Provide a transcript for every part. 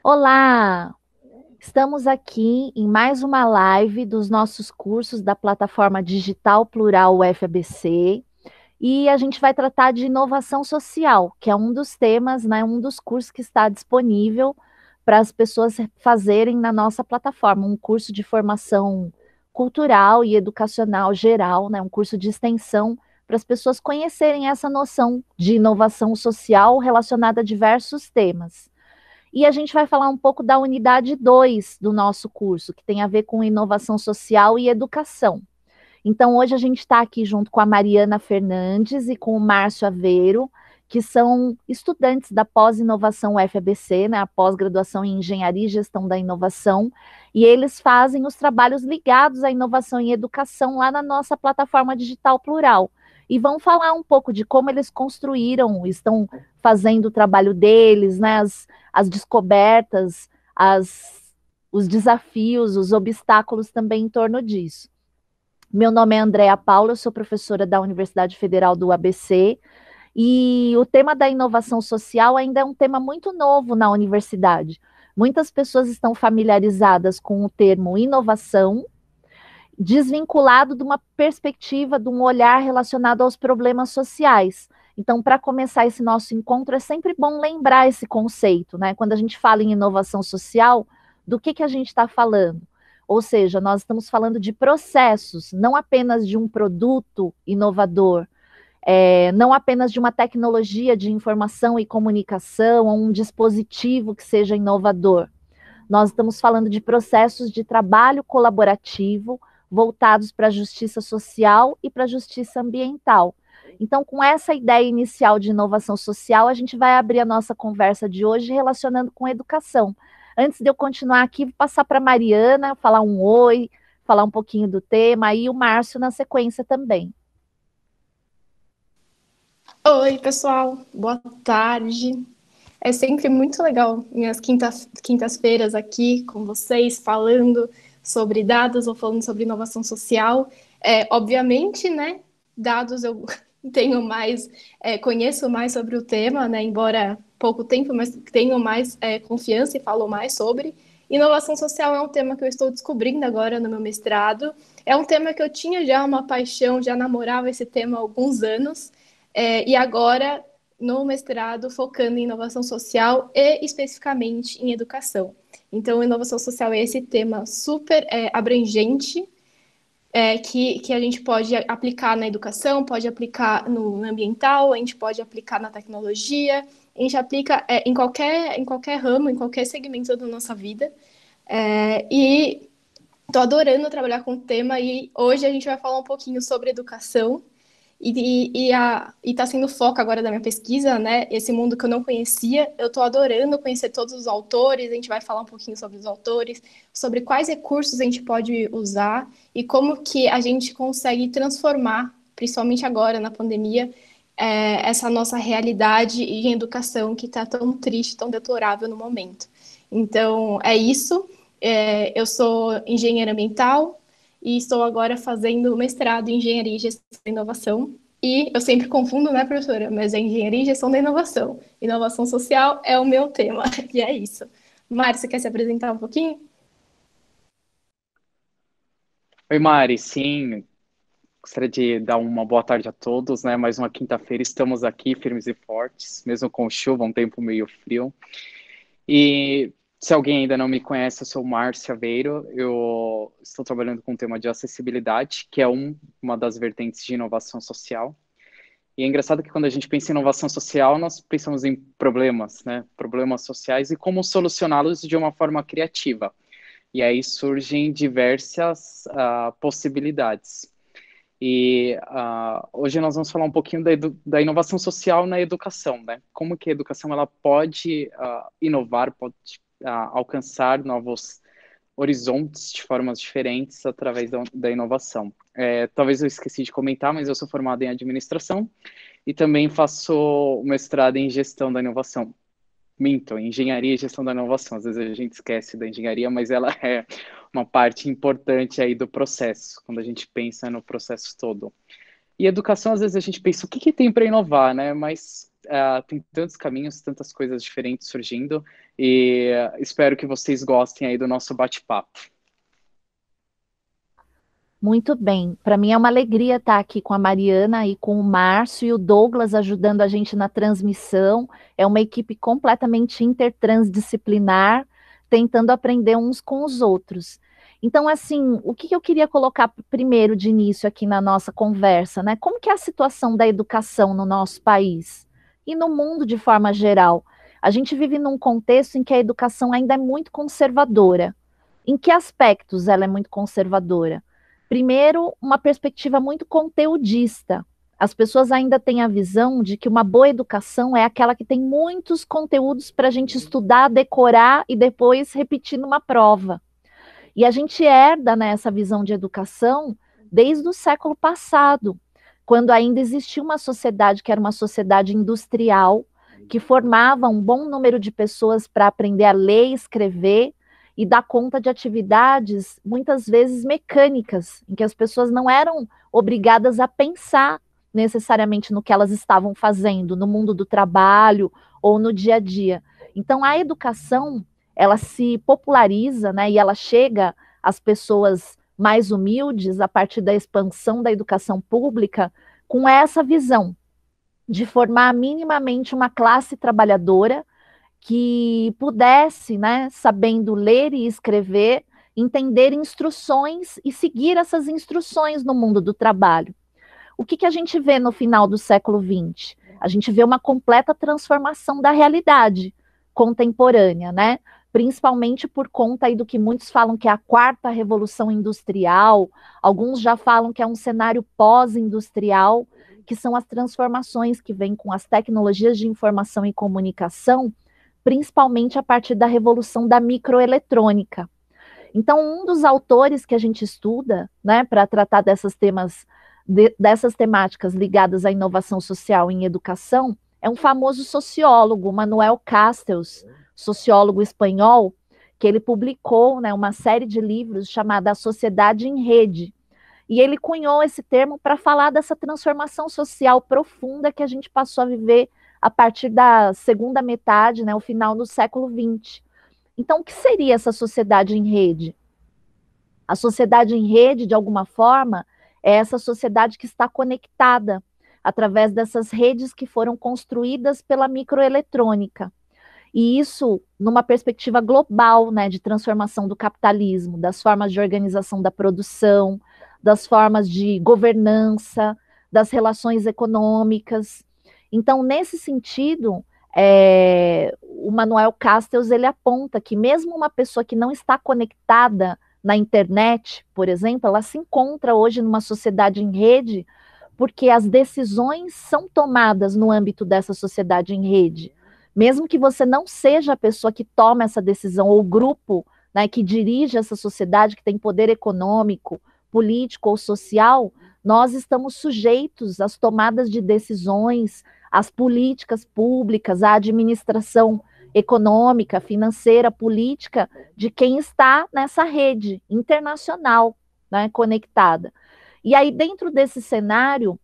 Olá! Estamos aqui em mais uma live dos nossos cursos da plataforma Digital Plural UFABC e a gente vai tratar de inovação social, que é um dos temas, né, um dos cursos que está disponível para as pessoas fazerem na nossa plataforma, um curso de formação cultural e educacional geral, né, um curso de extensão para as pessoas conhecerem essa noção de inovação social relacionada a diversos temas. E a gente vai falar um pouco da unidade 2 do nosso curso, que tem a ver com inovação social e educação. Então, hoje a gente está aqui junto com a Mariana Fernandes e com o Márcio Aveiro, que são estudantes da pós-inovação UFABC, né, a pós-graduação em Engenharia e Gestão da Inovação, e eles fazem os trabalhos ligados à inovação em educação lá na nossa plataforma digital Plural. E vão falar um pouco de como eles construíram, estão fazendo o trabalho deles, né, as descobertas, os desafios, os obstáculos também em torno disso. Meu nome é Andréa Paula, eu sou professora da Universidade Federal do ABC, e o tema da inovação social ainda é um tema muito novo na universidade. Muitas pessoas estão familiarizadas com o termo inovação, desvinculado de uma perspectiva, de um olhar relacionado aos problemas sociais. Então, para começar esse nosso encontro, é sempre bom lembrar esse conceito, né? Quando a gente fala em inovação social, do que a gente está falando? Ou seja, nós estamos falando de processos, não apenas de um produto inovador, não apenas de uma tecnologia de informação e comunicação, ou um dispositivo que seja inovador. Nós estamos falando de processos de trabalho colaborativo voltados para a justiça social e para a justiça ambiental. Então, com essa ideia inicial de inovação social, a gente vai abrir a nossa conversa de hoje relacionando com educação. Antes de eu continuar aqui, vou passar para a Mariana, falar um oi, falar um pouquinho do tema, e o Márcio na sequência também. Oi, pessoal, boa tarde. É sempre muito legal minhas quintas-feiras aqui com vocês, falando sobre dados ou falando sobre inovação social. Obviamente, né, dados eu tenho mais, conheço mais sobre o tema, né, embora pouco tempo, mas tenho mais confiança e falo mais sobre. Inovação social é um tema que eu estou descobrindo agora no meu mestrado. É um tema que eu tinha já uma paixão, já namorava esse tema há alguns anos. E agora, no mestrado, focando em inovação social e especificamente em educação. Então, inovação social é esse tema super abrangente, que a gente pode aplicar na educação, pode aplicar no ambiental, a gente pode aplicar na tecnologia, a gente aplica em qualquer ramo, em qualquer segmento da nossa vida. E estou adorando trabalhar com o tema e hoje a gente vai falar um pouquinho sobre educação e tá sendo o foco agora da minha pesquisa, né? Esse mundo que eu não conhecia. Eu tô adorando conhecer todos os autores. A gente vai falar um pouquinho sobre os autores, sobre quais recursos a gente pode usar e como que a gente consegue transformar, principalmente agora na pandemia, essa nossa realidade em educação que está tão triste, tão deplorável no momento. Então, é isso. Eu sou engenheira ambiental, e estou agora fazendo mestrado em Engenharia e Gestão da Inovação. E eu sempre confundo, né, professora? Mas é Engenharia e Gestão da Inovação. Inovação social é o meu tema, e é isso. Mário, você quer se apresentar um pouquinho? Oi, Mari, sim, gostaria de dar uma boa tarde a todos, né? Mais uma quinta-feira, estamos aqui firmes e fortes, mesmo com chuva, um tempo meio frio. E se alguém ainda não me conhece, eu sou o Márcio Aveiro, eu estou trabalhando com o tema de acessibilidade, que é uma das vertentes de inovação social. E é engraçado que quando a gente pensa em inovação social, nós pensamos em problemas, né? Problemas sociais e como solucioná-los de uma forma criativa. E aí surgem diversas possibilidades. E hoje nós vamos falar um pouquinho da inovação social na educação, né? Como que a educação ela pode inovar, pode alcançar novos horizontes de formas diferentes através da inovação. Talvez eu esqueci de comentar, mas eu sou formado em administração e também faço o mestrado em gestão da inovação. Minto, engenharia e gestão da inovação. Às vezes a gente esquece da engenharia, mas ela é uma parte importante aí do processo, quando a gente pensa no processo todo. E educação, às vezes a gente pensa, o que que tem para inovar, né? Mas tem tantos caminhos, tantas coisas diferentes surgindo, e espero que vocês gostem aí do nosso bate-papo. Muito bem. Para mim é uma alegria estar aqui com a Mariana e com o Márcio e o Douglas ajudando a gente na transmissão. É uma equipe completamente intertransdisciplinar, tentando aprender uns com os outros. Então, assim, o que eu queria colocar primeiro de início aqui na nossa conversa, né? Como que é a situação da educação no nosso país e no mundo de forma geral? A gente vive num contexto em que a educação ainda é muito conservadora. Em que aspectos ela é muito conservadora? Primeiro, uma perspectiva muito conteudista. As pessoas ainda têm a visão de que uma boa educação é aquela que tem muitos conteúdos para a gente estudar, decorar e depois repetir numa prova. E a gente herda, né, essa visão de educação desde o século passado, quando ainda existia uma sociedade que era uma sociedade industrial, que formava um bom número de pessoas para aprender a ler e escrever, e dar conta de atividades, muitas vezes mecânicas, em que as pessoas não eram obrigadas a pensar necessariamente no que elas estavam fazendo, no mundo do trabalho ou no dia a dia. Então, a educação, ela se populariza, né, e ela chega às pessoas mais humildes a partir da expansão da educação pública, com essa visão de formar minimamente uma classe trabalhadora que pudesse, né, sabendo ler e escrever, entender instruções e seguir essas instruções no mundo do trabalho. O que a gente vê no final do século XX? A gente vê uma completa transformação da realidade contemporânea, né? Principalmente por conta aí do que muitos falam que é a quarta revolução industrial, alguns já falam que é um cenário pós-industrial, que são as transformações que vêm com as tecnologias de informação e comunicação, principalmente a partir da revolução da microeletrônica. Então, um dos autores que a gente estuda, né, para tratar dessas temáticas ligadas à inovação social em educação, é um famoso sociólogo, Manuel Castells, sociólogo espanhol, que ele publicou, né, uma série de livros chamada A Sociedade em Rede, e ele cunhou esse termo para falar dessa transformação social profunda que a gente passou a viver a partir da segunda metade, né, o final do século XX. Então, o que seria essa sociedade em rede? A sociedade em rede, de alguma forma, é essa sociedade que está conectada através dessas redes que foram construídas pela microeletrônica. E isso numa perspectiva global, né, de transformação do capitalismo, das formas de organização da produção, das formas de governança, das relações econômicas. Então, nesse sentido, o Manuel Castells, ele aponta que mesmo uma pessoa que não está conectada na internet, por exemplo, ela se encontra hoje numa sociedade em rede, porque as decisões são tomadas no âmbito dessa sociedade em rede. Mesmo que você não seja a pessoa que toma essa decisão, ou o grupo, né, que dirige essa sociedade, que tem poder econômico, político ou social, nós estamos sujeitos às tomadas de decisões, às políticas públicas, à administração econômica, financeira, política de quem está nessa rede internacional, né, conectada. E aí, dentro desse cenário,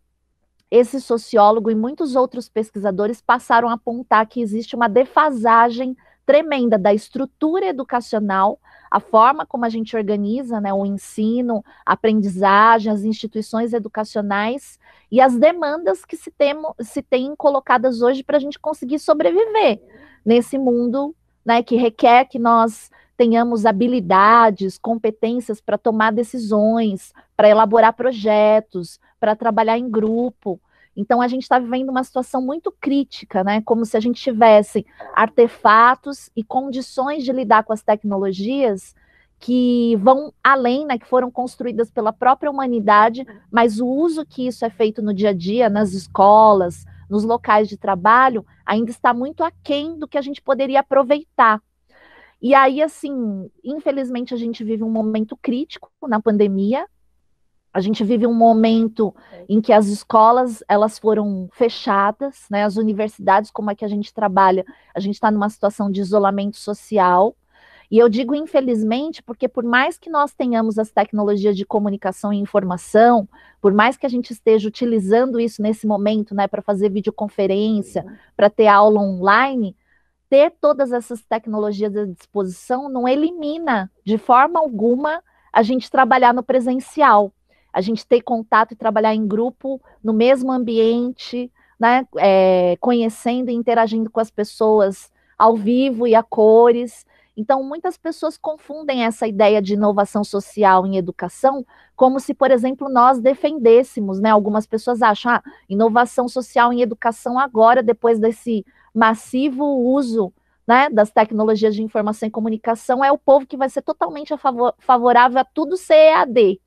esse sociólogo e muitos outros pesquisadores passaram a apontar que existe uma defasagem tremenda da estrutura educacional, a forma como a gente organiza, né, o ensino, a aprendizagem, as instituições educacionais e as demandas que se têm colocadas hoje para a gente conseguir sobreviver nesse mundo, né, que requer que nós tenhamos habilidades, competências para tomar decisões, para elaborar projetos, para trabalhar em grupo. Então, a gente está vivendo uma situação muito crítica, né? Como se a gente tivesse artefatos e condições de lidar com as tecnologias que vão além, né? Que foram construídas pela própria humanidade, mas o uso que isso é feito no dia a dia, nas escolas, nos locais de trabalho, ainda está muito aquém do que a gente poderia aproveitar. E aí, assim, infelizmente, a gente vive um momento crítico na pandemia. A gente vive um momento em que as escolas, elas foram fechadas, né? As universidades, como é que a gente trabalha, a gente está numa situação de isolamento social. E eu digo infelizmente, porque por mais que nós tenhamos as tecnologias de comunicação e informação, por mais que a gente esteja utilizando isso nesse momento, né, para fazer videoconferência, para ter aula online, ter todas essas tecnologias à disposição não elimina, de forma alguma, a gente trabalhar no presencial, a gente ter contato e trabalhar em grupo, no mesmo ambiente, né, conhecendo e interagindo com as pessoas ao vivo e a cores. Então, muitas pessoas confundem essa ideia de inovação social em educação como se, por exemplo, nós defendêssemos, né? Algumas pessoas acham, inovação social em educação agora, depois desse massivo uso, né, das tecnologias de informação e comunicação, é o povo que vai ser totalmente favorável a tudo ser EAD.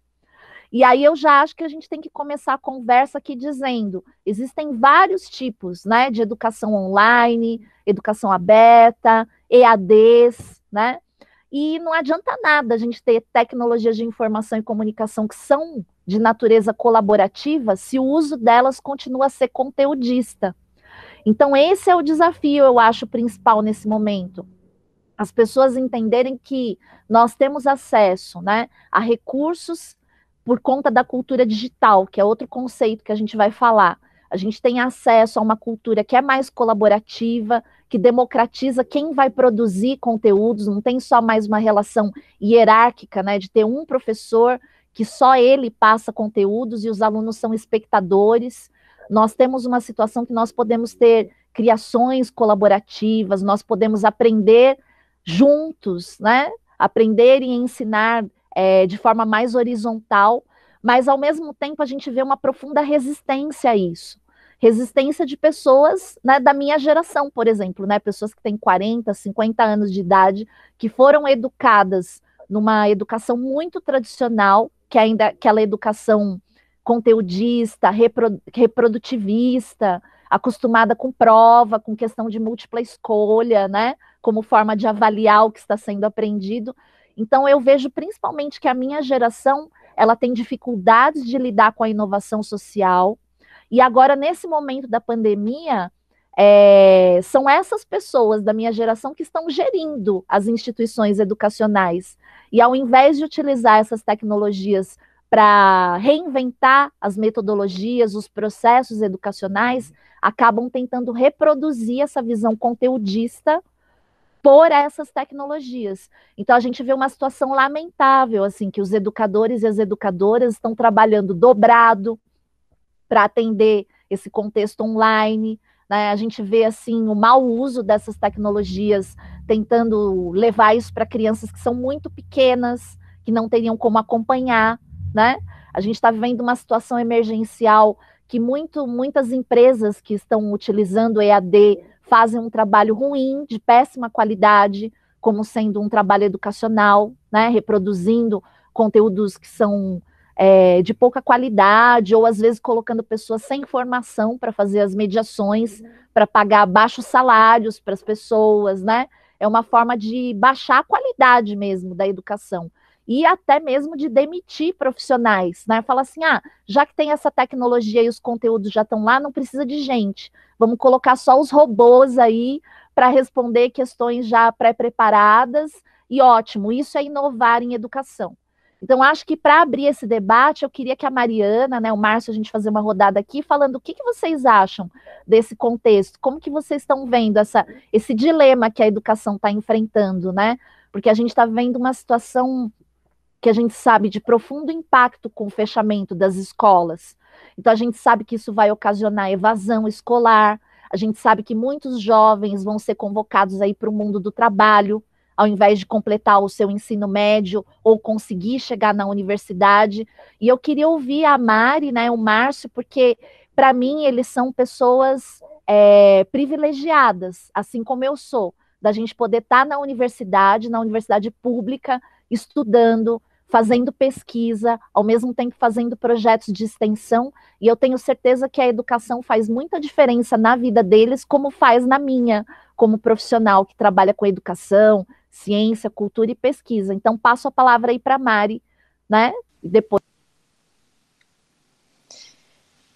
E aí eu já acho que a gente tem que começar a conversa aqui dizendo, existem vários tipos, né, de educação online, educação aberta, EADs, né? E não adianta nada a gente ter tecnologias de informação e comunicação que são de natureza colaborativa se o uso delas continua a ser conteudista. Então, esse é o desafio, eu acho, principal nesse momento. As pessoas entenderem que nós temos acesso, né, a recursos por conta da cultura digital, que é outro conceito que a gente vai falar. A gente tem acesso a uma cultura que é mais colaborativa, que democratiza quem vai produzir conteúdos, não tem só mais uma relação hierárquica, né, de ter um professor que só ele passa conteúdos e os alunos são espectadores. Nós temos uma situação que nós podemos ter criações colaborativas, nós podemos aprender juntos, né? Aprender e ensinar de forma mais horizontal, mas ao mesmo tempo a gente vê uma profunda resistência a isso. Resistência de pessoas, né, da minha geração, por exemplo, né? Pessoas que têm 40, 50 anos de idade, que foram educadas numa educação muito tradicional, que ainda aquela educação conteudista, reprodutivista, acostumada com prova, com questão de múltipla escolha, né? Como forma de avaliar o que está sendo aprendido. Então, eu vejo principalmente que a minha geração, ela tem dificuldades de lidar com a inovação social. E agora, nesse momento da pandemia, são essas pessoas da minha geração que estão gerindo as instituições educacionais. E ao invés de utilizar essas tecnologias para reinventar as metodologias, os processos educacionais, acabam tentando reproduzir essa visão conteudista por essas tecnologias. Então, a gente vê uma situação lamentável, assim, que os educadores e as educadoras estão trabalhando dobrado para atender esse contexto online, né? A gente vê, assim, o mau uso dessas tecnologias, tentando levar isso para crianças que são muito pequenas, que não teriam como acompanhar, né? A gente está vivendo uma situação emergencial que muitas empresas que estão utilizando o EAD fazem um trabalho ruim, de péssima qualidade, como sendo um trabalho educacional, né? Reproduzindo conteúdos que são de pouca qualidade, ou às vezes colocando pessoas sem formação para fazer as mediações, para pagar baixos salários para as pessoas, né? É uma forma de baixar a qualidade mesmo da educação. E até mesmo de demitir profissionais, né? Fala assim, já que tem essa tecnologia e os conteúdos já estão lá, não precisa de gente. Vamos colocar só os robôs aí para responder questões já pré-preparadas, e ótimo, isso é inovar em educação. Então, acho que para abrir esse debate, eu queria que a Mariana, né, o Márcio, a gente fazer uma rodada aqui, falando o que vocês acham desse contexto, como que vocês estão vendo esse dilema que a educação está enfrentando, né? Porque a gente está vendo uma situação que a gente sabe de profundo impacto com o fechamento das escolas. Então, a gente sabe que isso vai ocasionar evasão escolar, a gente sabe que muitos jovens vão ser convocados aí para o mundo do trabalho, ao invés de completar o seu ensino médio ou conseguir chegar na universidade. E eu queria ouvir a Mari, né, o Márcio, porque, para mim, eles são pessoas privilegiadas, assim como eu sou, da gente poder estar na universidade pública, estudando, fazendo pesquisa, ao mesmo tempo fazendo projetos de extensão, e eu tenho certeza que a educação faz muita diferença na vida deles, como faz na minha, como profissional que trabalha com educação, ciência, cultura e pesquisa. Então, passo a palavra aí para a Mari, né? E depois.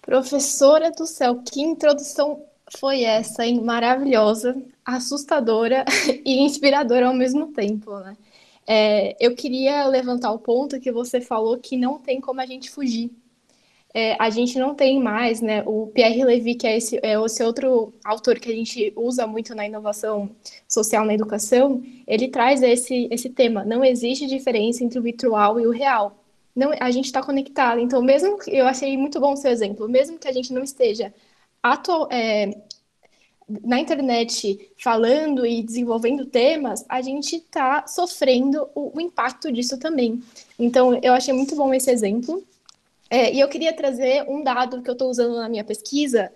Professora do céu, que introdução foi essa, hein? Maravilhosa, assustadora e inspiradora ao mesmo tempo, né? Eu queria levantar o ponto que você falou que não tem como a gente fugir a gente não tem mais, né? O Pierre Levy, que é esse outro autor que a gente usa muito na inovação social na educação, ele traz esse tema. Não existe diferença entre o virtual e o real. Não, a gente está conectado. Então, mesmo que eu achei muito bom o seu exemplo, mesmo que a gente não esteja na internet falando e desenvolvendo temas, a gente está sofrendo o impacto disso também. Então, eu achei muito bom esse exemplo. E eu queria trazer um dado que eu estou usando na minha pesquisa,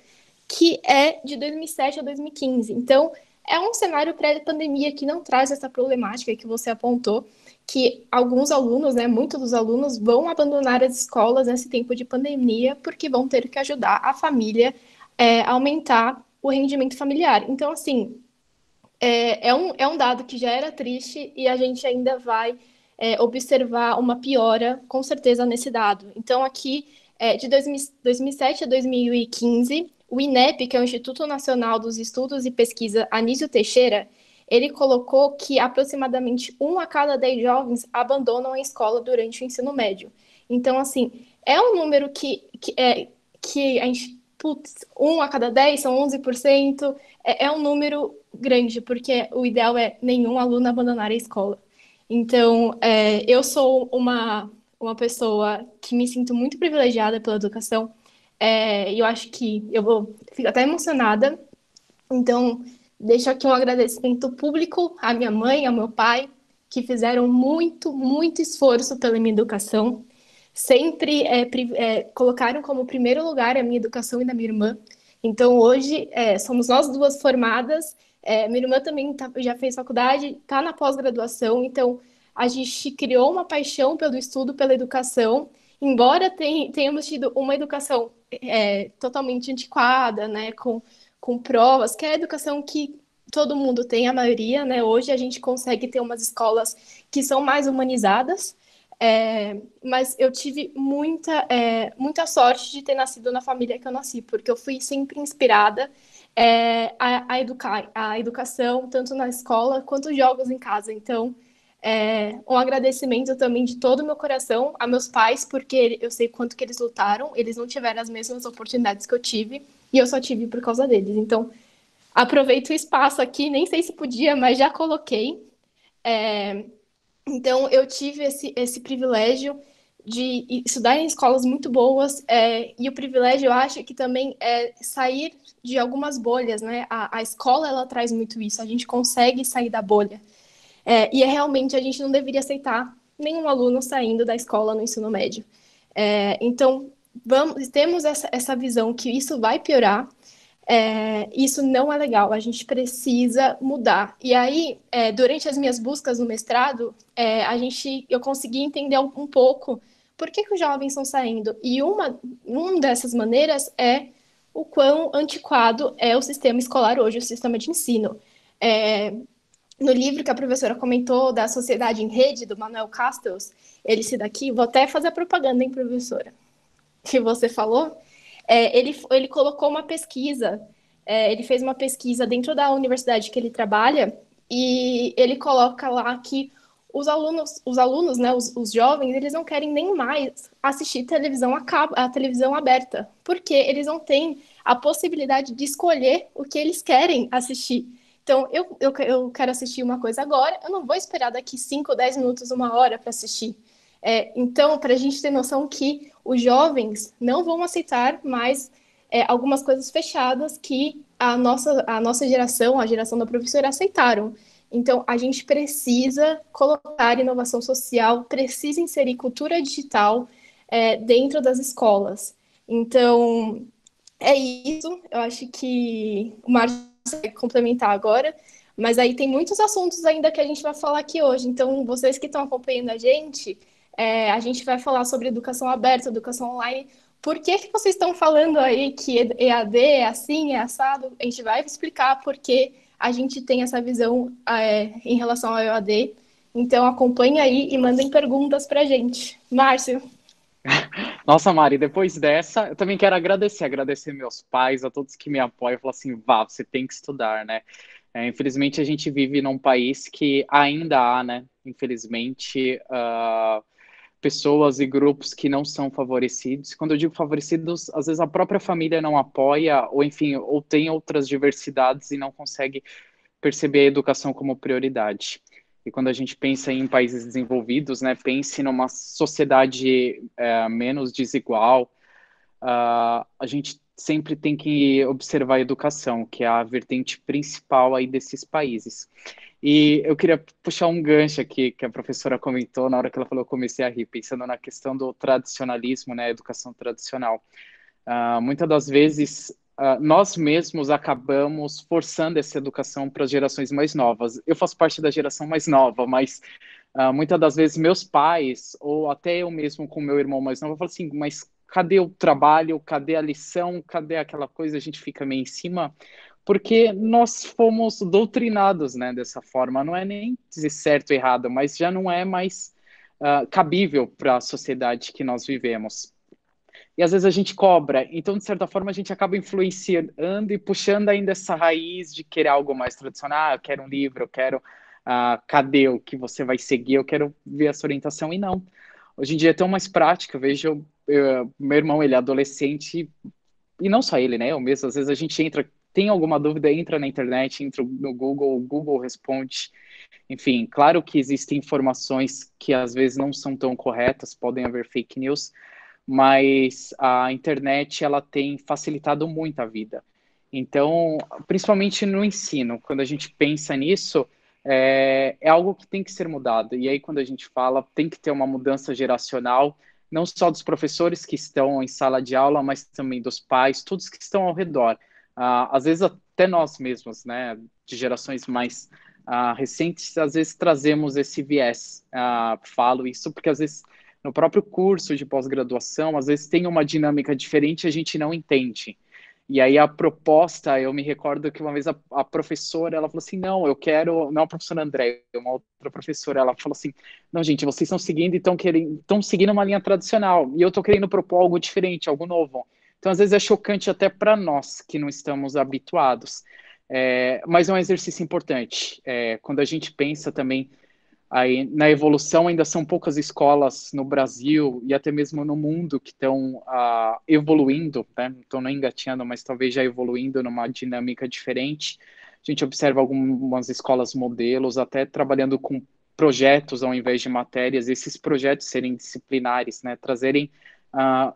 que é de 2007 a 2015. Então, é um cenário pré-pandemia que não traz essa problemática que você apontou, que alguns alunos, né, muitos dos alunos, vão abandonar as escolas nesse tempo de pandemia porque vão ter que ajudar a família a aumentar o rendimento familiar. Então, assim, é um dado que já era triste e a gente ainda vai observar uma piora, com certeza, nesse dado. Então, aqui, de 2007 a 2015, o INEP, que é o Instituto Nacional dos Estudos e Pesquisa Anísio Teixeira, ele colocou que aproximadamente 1 a cada 10 jovens abandonam a escola durante o ensino médio. Então, assim, é um número que a gente, putz, 1 a cada 10 são 11%, é um número grande, porque o ideal é nenhum aluno abandonar a escola. Então, eu sou uma pessoa que me sinto muito privilegiada pela educação, e eu acho que fico até emocionada. Então, deixo aqui um agradecimento público à minha mãe, ao meu pai, que fizeram muito, muito esforço pela minha educação. Sempre colocaram como primeiro lugar a minha educação e da minha irmã. Então, hoje, somos nós duas formadas. Minha irmã também já fez faculdade, está na pós-graduação. Então, a gente criou uma paixão pelo estudo, pela educação. Embora tenhamos tido uma educação totalmente antiquada, né, com provas, que é a educação que todo mundo tem, a maioria, né? Hoje a gente consegue ter umas escolas que são mais humanizadas, mas eu tive muita sorte de ter nascido na família que eu nasci, porque eu fui sempre inspirada a educar, a educação, tanto na escola quanto jogos em casa. Então, um agradecimento também de todo o meu coração a meus pais, porque eu sei quanto que eles lutaram, eles não tiveram as mesmas oportunidades que eu tive, e eu só tive por causa deles. Então, aproveito o espaço aqui, nem sei se podia, mas já coloquei. Então, eu tive esse privilégio de estudar em escolas muito boas, e o privilégio, eu acho, que também é sair de algumas bolhas, né? A escola, ela traz muito isso, a gente consegue sair da bolha. E realmente a gente não deveria aceitar nenhum aluno saindo da escola no ensino médio. Então, temos essa visão que isso vai piorar, isso não é legal, a gente precisa mudar. E aí, durante as minhas buscas no mestrado, eu consegui entender um pouco por que os jovens estão saindo. E uma dessas maneiras é o quão antiquado é o sistema escolar hoje, o sistema de ensino. No livro que a professora comentou, da Sociedade em Rede, do Manuel Castells, ele se daqui, vou até fazer a propaganda, hein, professora, que você falou, ele colocou uma pesquisa, ele fez uma pesquisa dentro da universidade que ele trabalha, e ele coloca lá que os alunos, né, os jovens, eles não querem nem mais assistir a televisão aberta, porque eles não têm a possibilidade de escolher o que eles querem assistir. Então, eu quero assistir uma coisa agora, eu não vou esperar daqui 5, 10 minutos, 1 hora para assistir. Então, para a gente ter noção que os jovens não vão aceitar mais algumas coisas fechadas que a nossa geração, a geração da professora, aceitaram. Então, a gente precisa colocar inovação social, precisa inserir cultura digital dentro das escolas. Então, é isso. Eu acho que o Márcio vai complementar agora, mas aí tem muitos assuntos ainda que a gente vai falar aqui hoje. Então, vocês que estão acompanhando a gente vai falar sobre educação aberta, educação online. Por que vocês estão falando aí que EAD é assim, é assado? A gente vai explicar por que a gente tem essa visão em relação ao EAD. Então, acompanhe aí e mandem perguntas para a gente. Márcio. Nossa, Mari, depois dessa, eu também quero agradecer meus pais, a todos que me apoiam, falar assim, vá, você tem que estudar, né? Infelizmente, a gente vive num país que ainda há, né? Infelizmente, pessoas e grupos que não são favorecidos. Quando eu digo favorecidos, às vezes a própria família não apoia, ou enfim, ou tem outras diversidades e não consegue perceber a educação como prioridade. E quando a gente pensa em países desenvolvidos, né, pense numa sociedade menos desigual, a gente sempre tem que observar a educação, que é a vertente principal aí desses países. E eu queria puxar um gancho aqui que a professora comentou na hora que ela falou, eu comecei a rir, pensando na questão do tradicionalismo, né, educação tradicional. Muitas das vezes, nós mesmos acabamos forçando essa educação para as gerações mais novas. Eu faço parte da geração mais nova, mas muitas das vezes meus pais, ou até eu mesmo com meu irmão mais novo, eu falo assim, mas cadê o trabalho, cadê a lição, cadê aquela coisa, a gente fica meio em cima, porque nós fomos doutrinados, né, dessa forma. Não é nem dizer certo ou errado, mas já não é mais cabível para a sociedade que nós vivemos. E às vezes a gente cobra, então de certa forma a gente acaba influenciando e puxando ainda essa raiz de querer algo mais tradicional. Eu quero um livro, eu quero cadê o que você vai seguir, eu quero ver essa orientação, e não. Hoje em dia é tão mais prático. Eu vejo meu irmão, ele é adolescente, e não só ele, né, eu mesmo, às vezes a gente entra, tem alguma dúvida, entra na internet, entra no Google, o Google responde. Enfim, claro que existem informações que às vezes não são tão corretas, podem haver fake news, mas a internet, ela tem facilitado muito a vida. Então, principalmente no ensino, quando a gente pensa nisso, é algo que tem que ser mudado. E aí, quando a gente fala, tem que ter uma mudança geracional, não só dos professores que estão em sala de aula, mas também dos pais, todos que estão ao redor. Às vezes até nós mesmos, né, de gerações mais recentes, às vezes trazemos esse viés. Falo isso porque às vezes no próprio curso de pós-graduação, às vezes tem uma dinâmica diferente e a gente não entende. E aí a proposta, eu me recordo que uma vez a professora, ela falou assim, não, eu quero, não a professora André, uma outra professora, ela falou assim, não, gente, vocês estão seguindo e estão seguindo uma linha tradicional, e eu estou querendo propor algo diferente, algo novo. Então, às vezes é chocante até para nós, que não estamos habituados. Mas é um exercício importante. Quando a gente pensa também aí, na evolução, ainda são poucas escolas no Brasil e até mesmo no mundo que estão evoluindo, né? Não estão nem engatinhando, mas talvez já evoluindo numa dinâmica diferente. A gente observa algumas escolas modelos, até trabalhando com projetos ao invés de matérias, esses projetos serem disciplinares, né? Trazerem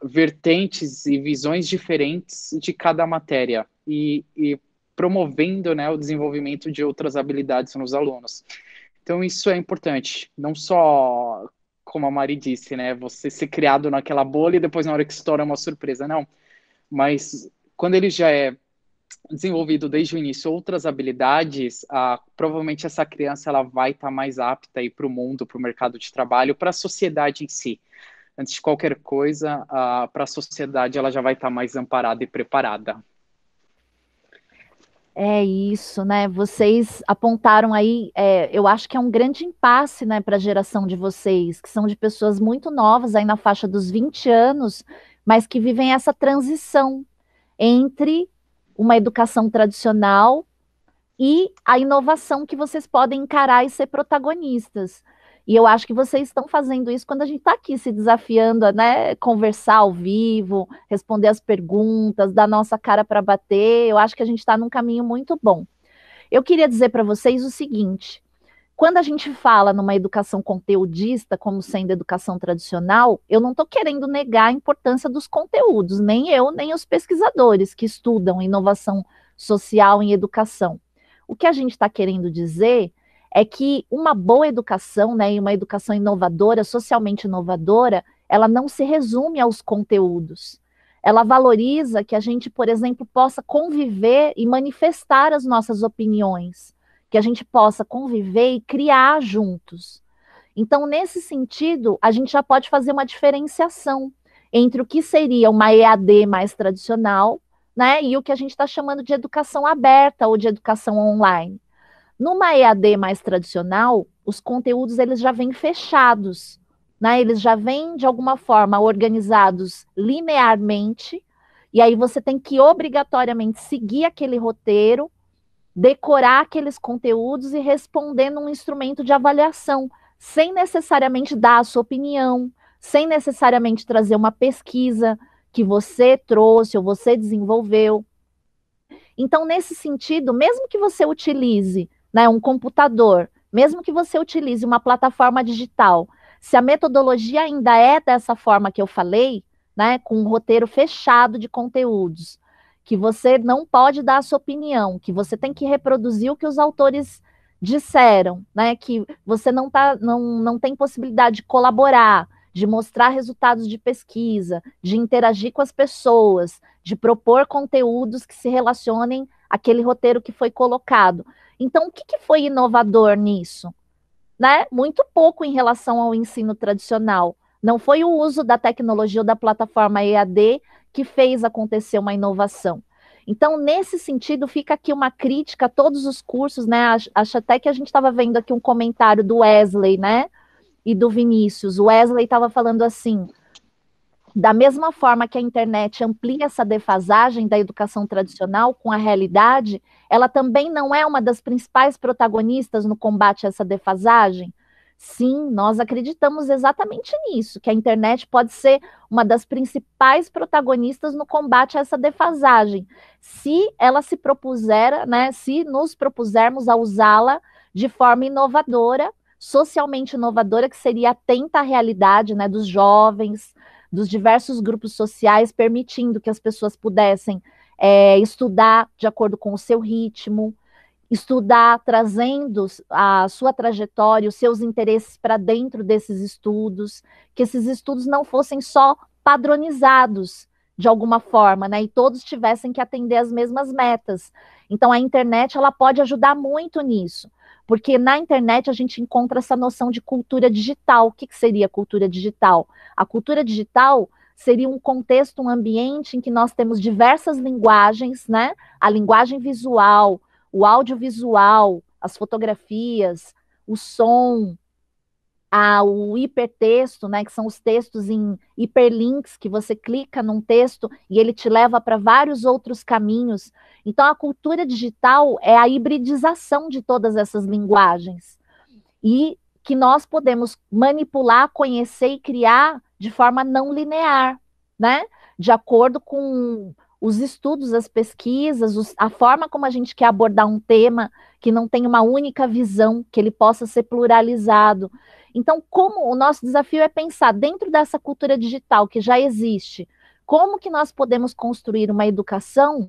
vertentes e visões diferentes de cada matéria e promovendo, né, o desenvolvimento de outras habilidades nos alunos. Então, isso é importante. Não só, como a Mari disse, né? Você ser criado naquela bolha e depois, na hora que estoura, é uma surpresa. Não. Mas quando ele já é desenvolvido desde o início outras habilidades, provavelmente essa criança ela vai estar mais apta para o mundo, para o mercado de trabalho, para a sociedade em si. Antes de qualquer coisa, para a sociedade ela já vai estar mais amparada e preparada. É isso, né? Vocês apontaram aí, eu acho que é um grande impasse, né, para a geração de vocês, que são de pessoas muito novas, aí na faixa dos 20 anos, mas que vivem essa transição entre uma educação tradicional e a inovação que vocês podem encarar e ser protagonistas. E eu acho que vocês estão fazendo isso quando a gente está aqui se desafiando a, né, conversar ao vivo, responder as perguntas, dar nossa cara para bater. Eu acho que a gente está num caminho muito bom. Eu queria dizer para vocês o seguinte: quando a gente fala numa educação conteudista, como sendo educação tradicional, eu não estou querendo negar a importância dos conteúdos, nem eu, nem os pesquisadores que estudam inovação social em educação. O que a gente está querendo dizer é que uma boa educação, né, e uma educação inovadora, socialmente inovadora, ela não se resume aos conteúdos. Ela valoriza que a gente, por exemplo, possa conviver e manifestar as nossas opiniões, que a gente possa conviver e criar juntos. Então, nesse sentido, a gente já pode fazer uma diferenciação entre o que seria uma EAD mais tradicional, né, e o que a gente está chamando de educação aberta ou de educação online. Numa EAD mais tradicional, os conteúdos eles já vêm fechados, né? Eles já vêm, de alguma forma, organizados linearmente, e aí você tem que obrigatoriamente seguir aquele roteiro, decorar aqueles conteúdos e responder num instrumento de avaliação, sem necessariamente dar a sua opinião, sem necessariamente trazer uma pesquisa que você trouxe ou você desenvolveu. Então, nesse sentido, mesmo que você utilize, né, um computador, mesmo que você utilize uma plataforma digital, se a metodologia ainda é dessa forma que eu falei, né, com um roteiro fechado de conteúdos, que você não pode dar a sua opinião, que você tem que reproduzir o que os autores disseram, né, que você não tem possibilidade de colaborar, de mostrar resultados de pesquisa, de interagir com as pessoas, de propor conteúdos que se relacionem àquele roteiro que foi colocado. Então, o que foi inovador nisso? Né? Muito pouco em relação ao ensino tradicional. Não foi o uso da tecnologia ou da plataforma EAD que fez acontecer uma inovação. Então, nesse sentido, fica aqui uma crítica a todos os cursos, né? Acho até que a gente estava vendo aqui um comentário do Wesley, né? E do Vinícius. O Wesley estava falando assim: da mesma forma que a internet amplia essa defasagem da educação tradicional com a realidade, ela também não é uma das principais protagonistas no combate a essa defasagem? Sim, nós acreditamos exatamente nisso, que a internet pode ser uma das principais protagonistas no combate a essa defasagem, se ela se propuser, né, se nos propusermos a usá-la de forma inovadora, socialmente inovadora, que seria atenta à realidade, né, dos jovens, dos diversos grupos sociais, permitindo que as pessoas pudessem estudar de acordo com o seu ritmo, estudar trazendo a sua trajetória, os seus interesses para dentro desses estudos, que esses estudos não fossem só padronizados de alguma forma, né? E todos tivessem que atender as mesmas metas. Então, a internet, ela pode ajudar muito nisso, porque na internet a gente encontra essa noção de cultura digital. O que seria cultura digital? A cultura digital seria um contexto, um ambiente em que nós temos diversas linguagens, né? A linguagem visual, o audiovisual, as fotografias, o som, o hipertexto, né, que são os textos em hiperlinks, que você clica num texto e ele te leva para vários outros caminhos. Então, a cultura digital é a hibridização de todas essas linguagens. E que nós podemos manipular, conhecer e criar de forma não linear, né? De acordo com os estudos, as pesquisas, a forma como a gente quer abordar um tema, que não tem uma única visão, que ele possa ser pluralizado. Então, como o nosso desafio é pensar dentro dessa cultura digital que já existe, como que nós podemos construir uma educação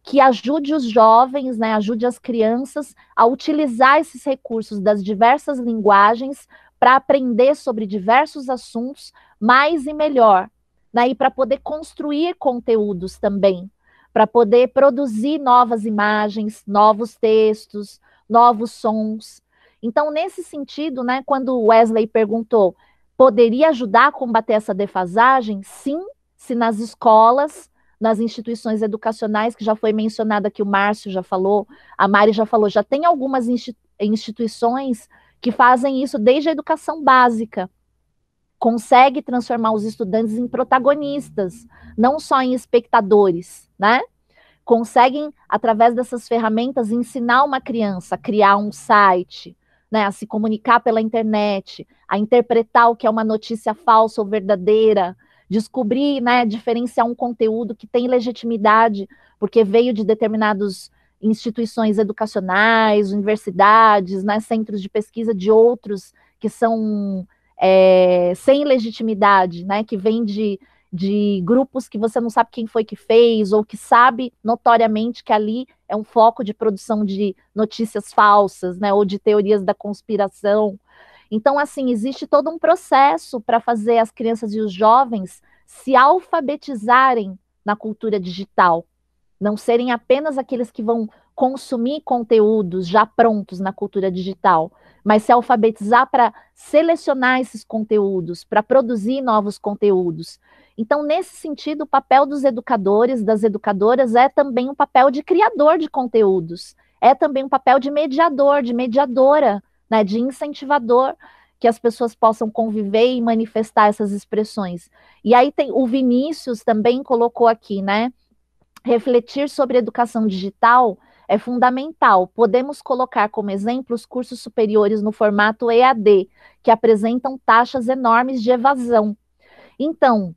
que ajude os jovens, né, ajude as crianças a utilizar esses recursos das diversas linguagens para aprender sobre diversos assuntos mais e melhor, né, e para poder construir conteúdos também, para poder produzir novas imagens, novos textos, novos sons. Então, nesse sentido, né, quando o Wesley perguntou, poderia ajudar a combater essa defasagem? Sim, se nas escolas, nas instituições educacionais, que já foi mencionado aqui, o Márcio já falou, a Mari já falou, já tem algumas instituições que fazem isso desde a educação básica, consegue transformar os estudantes em protagonistas, não só em espectadores, né? Conseguem, através dessas ferramentas, ensinar uma criança a criar um site, né, a se comunicar pela internet, a interpretar o que é uma notícia falsa ou verdadeira, descobrir, né, diferenciar um conteúdo que tem legitimidade, porque veio de determinadas instituições educacionais, universidades, né, centros de pesquisa de outros que são sem legitimidade, né, que vem de grupos que você não sabe quem foi que fez, ou que sabe notoriamente que ali é um foco de produção de notícias falsas, né, ou de teorias da conspiração. Então, assim, existe todo um processo para fazer as crianças e os jovens se alfabetizarem na cultura digital, não serem apenas aqueles que vão consumir conteúdos já prontos na cultura digital, mas se alfabetizar para selecionar esses conteúdos, para produzir novos conteúdos. Então, nesse sentido, o papel dos educadores, das educadoras, é também um papel de criador de conteúdos, é também um papel de mediador, de mediadora, né, de incentivador, que as pessoas possam conviver e manifestar essas expressões. E aí tem o Vinícius também colocou aqui, né, refletir sobre educação digital é fundamental. Podemos colocar como exemplo os cursos superiores no formato EAD, que apresentam taxas enormes de evasão. Então,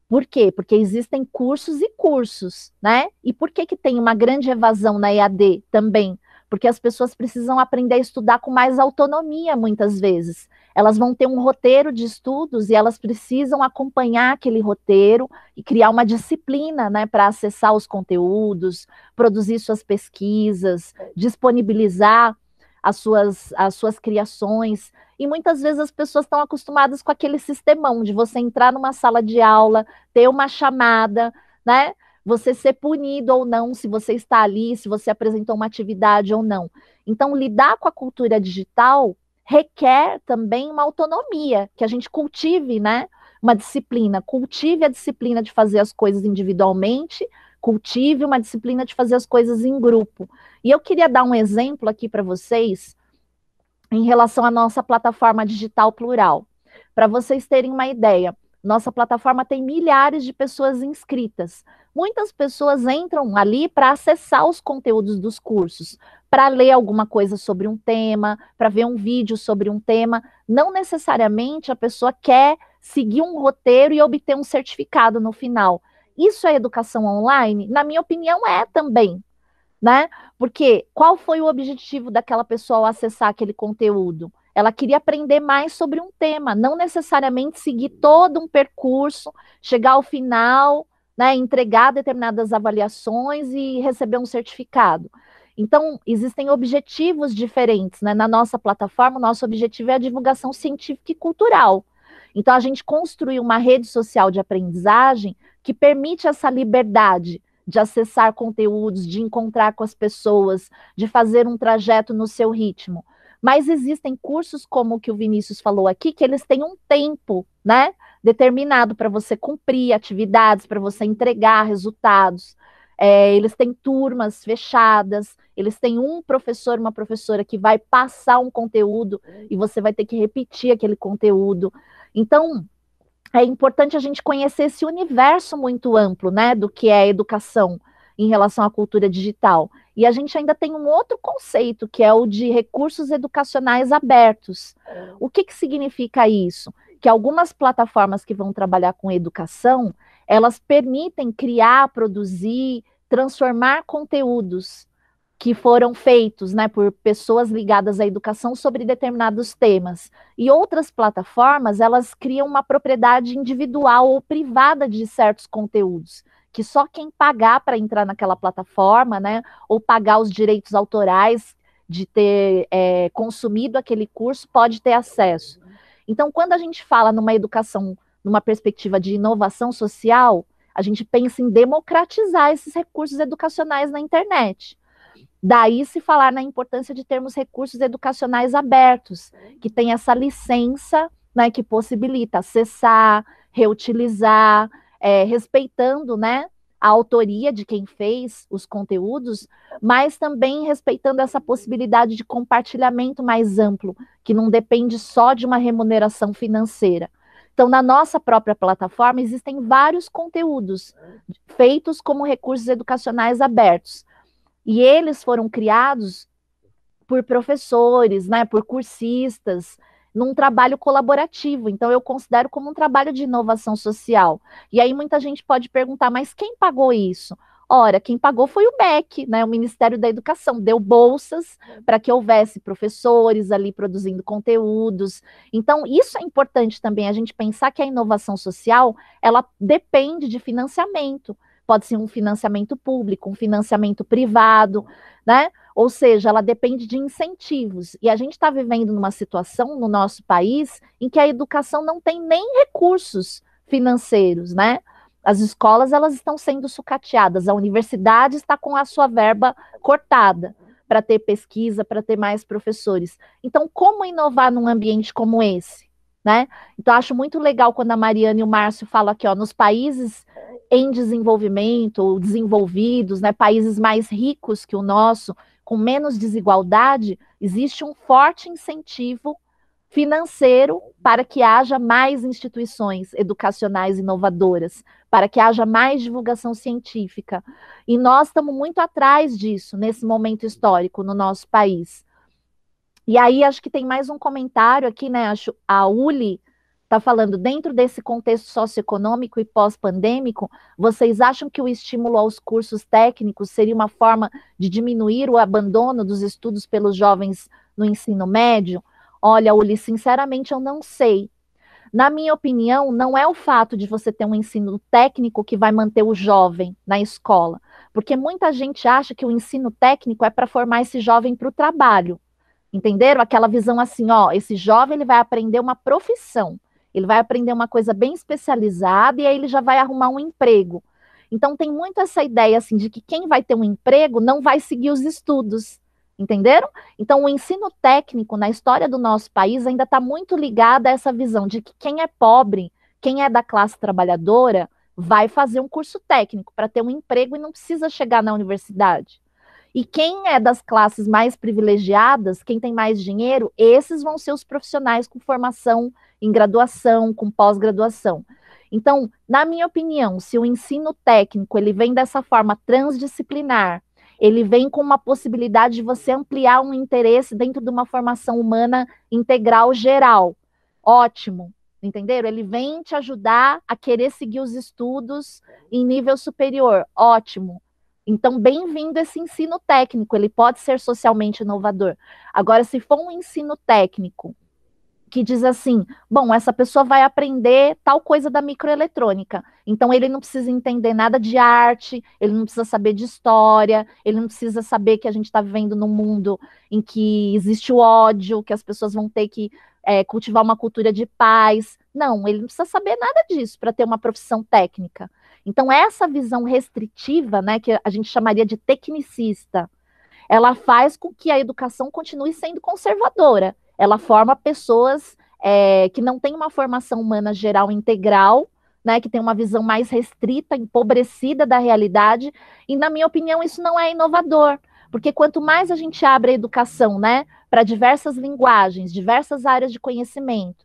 por quê? Porque existem cursos e cursos, né? E por que que tem uma grande evasão na EAD também? Porque as pessoas precisam aprender a estudar com mais autonomia, muitas vezes. Elas vão ter um roteiro de estudos e elas precisam acompanhar aquele roteiro e criar uma disciplina, né, para acessar os conteúdos, produzir suas pesquisas, disponibilizar as suas criações. E muitas vezes as pessoas estão acostumadas com aquele sistemão de você entrar numa sala de aula, ter uma chamada, né? Você ser punido ou não, se você está ali, se você apresentou uma atividade ou não. Então, lidar com a cultura digital requer também uma autonomia, que a gente cultive, né? Uma disciplina, cultive a disciplina de fazer as coisas individualmente, cultive uma disciplina de fazer as coisas em grupo. E eu queria dar um exemplo aqui para vocês em relação à nossa plataforma digital plural. Para vocês terem uma ideia, nossa plataforma tem milhares de pessoas inscritas. Muitas pessoas entram ali para acessar os conteúdos dos cursos, para ler alguma coisa sobre um tema, para ver um vídeo sobre um tema. Não necessariamente a pessoa quer seguir um roteiro e obter um certificado no final. Isso é educação online? Na minha opinião, é também, né? Porque qual foi o objetivo daquela pessoa ao acessar aquele conteúdo? Ela queria aprender mais sobre um tema, não necessariamente seguir todo um percurso, chegar ao final, né, entregar determinadas avaliações e receber um certificado. Então, existem objetivos diferentes, né? Na nossa plataforma, o nosso objetivo é a divulgação científica e cultural. Então, a gente construiu uma rede social de aprendizagem que permite essa liberdade de acessar conteúdos, de encontrar com as pessoas, de fazer um trajeto no seu ritmo. Mas existem cursos como o que o Vinícius falou aqui, que eles têm um tempo, né, determinado para você cumprir atividades, para você entregar resultados. Eles têm turmas fechadas, eles têm um professor, uma professora que vai passar um conteúdo e você vai ter que repetir aquele conteúdo. Então, é importante a gente conhecer esse universo muito amplo, né, do que é educação em relação à cultura digital. E a gente ainda tem um outro conceito, que é o de recursos educacionais abertos. O que que significa isso? Que algumas plataformas que vão trabalhar com educação, elas permitem criar, produzir, transformar conteúdos que foram feitos, né, por pessoas ligadas à educação sobre determinados temas. E outras plataformas, elas criam uma propriedade individual ou privada de certos conteúdos, que só quem pagar para entrar naquela plataforma, né, ou pagar os direitos autorais de ter consumido aquele curso, pode ter acesso. Então, quando a gente fala numa educação, numa perspectiva de inovação social, a gente pensa em democratizar esses recursos educacionais na internet. Daí se falar na importância de termos recursos educacionais abertos, que tem essa licença, né, que possibilita acessar, reutilizar, respeitando, né, a autoria de quem fez os conteúdos, mas também respeitando essa possibilidade de compartilhamento mais amplo, que não depende só de uma remuneração financeira. Então, na nossa própria plataforma, existem vários conteúdos feitos como recursos educacionais abertos. E eles foram criados por professores, né, por cursistas, num trabalho colaborativo. Então, eu considero como um trabalho de inovação social. E aí muita gente pode perguntar, mas quem pagou isso? Ora, quem pagou foi o MEC, né, o Ministério da Educação, deu bolsas para que houvesse professores ali produzindo conteúdos. Então, isso é importante também, a gente pensar que a inovação social, ela depende de financiamento. Pode ser um financiamento público, um financiamento privado, né? Ou seja, ela depende de incentivos. E a gente está vivendo numa situação no nosso país em que a educação não tem nem recursos financeiros, né? As escolas, elas estão sendo sucateadas, a universidade está com a sua verba cortada para ter pesquisa, para ter mais professores. Então, como inovar num ambiente como esse? Né? Então, acho muito legal quando a Mariana e o Márcio falam aqui, ó, nos países em desenvolvimento, ou desenvolvidos, né, países mais ricos que o nosso, com menos desigualdade, existe um forte incentivo financeiro para que haja mais instituições educacionais inovadoras, para que haja mais divulgação científica. E nós estamos muito atrás disso, nesse momento histórico, no nosso país. E aí, acho que tem mais um comentário aqui, né? A Uli está falando, dentro desse contexto socioeconômico e pós-pandêmico, vocês acham que o estímulo aos cursos técnicos seria uma forma de diminuir o abandono dos estudos pelos jovens no ensino médio? Olha, Uli, sinceramente eu não sei. Na minha opinião, não é o fato de você ter um ensino técnico que vai manter o jovem na escola, porque muita gente acha que o ensino técnico é para formar esse jovem para o trabalho. Entenderam? Aquela visão assim, ó, esse jovem ele vai aprender uma profissão, ele vai aprender uma coisa bem especializada e aí ele já vai arrumar um emprego. Então tem muito essa ideia assim de que quem vai ter um emprego não vai seguir os estudos. Entenderam? Então o ensino técnico na história do nosso país ainda está muito ligado a essa visão de que quem é pobre, quem é da classe trabalhadora, vai fazer um curso técnico para ter um emprego e não precisa chegar na universidade. E quem é das classes mais privilegiadas, quem tem mais dinheiro, esses vão ser os profissionais com formação em graduação, com pós-graduação. Então, na minha opinião, se o ensino técnico ele vem dessa forma transdisciplinar, ele vem com uma possibilidade de você ampliar um interesse dentro de uma formação humana integral geral. Ótimo, entenderam? Ele vem te ajudar a querer seguir os estudos em nível superior. Ótimo. Então, bem-vindo esse ensino técnico, ele pode ser socialmente inovador. Agora, se for um ensino técnico que diz assim, bom, essa pessoa vai aprender tal coisa da microeletrônica, então ele não precisa entender nada de arte, ele não precisa saber de história, ele não precisa saber que a gente está vivendo num mundo em que existe o ódio, que as pessoas vão ter que cultivar uma cultura de paz. Não, ele não precisa saber nada disso para ter uma profissão técnica. Então, essa visão restritiva, né, que a gente chamaria de tecnicista, ela faz com que a educação continue sendo conservadora. Ela forma pessoas que não têm uma formação humana geral integral, né, que tem uma visão mais restrita, empobrecida da realidade, e, na minha opinião, isso não é inovador, porque quanto mais a gente abre a educação, né, para diversas linguagens, diversas áreas de conhecimento,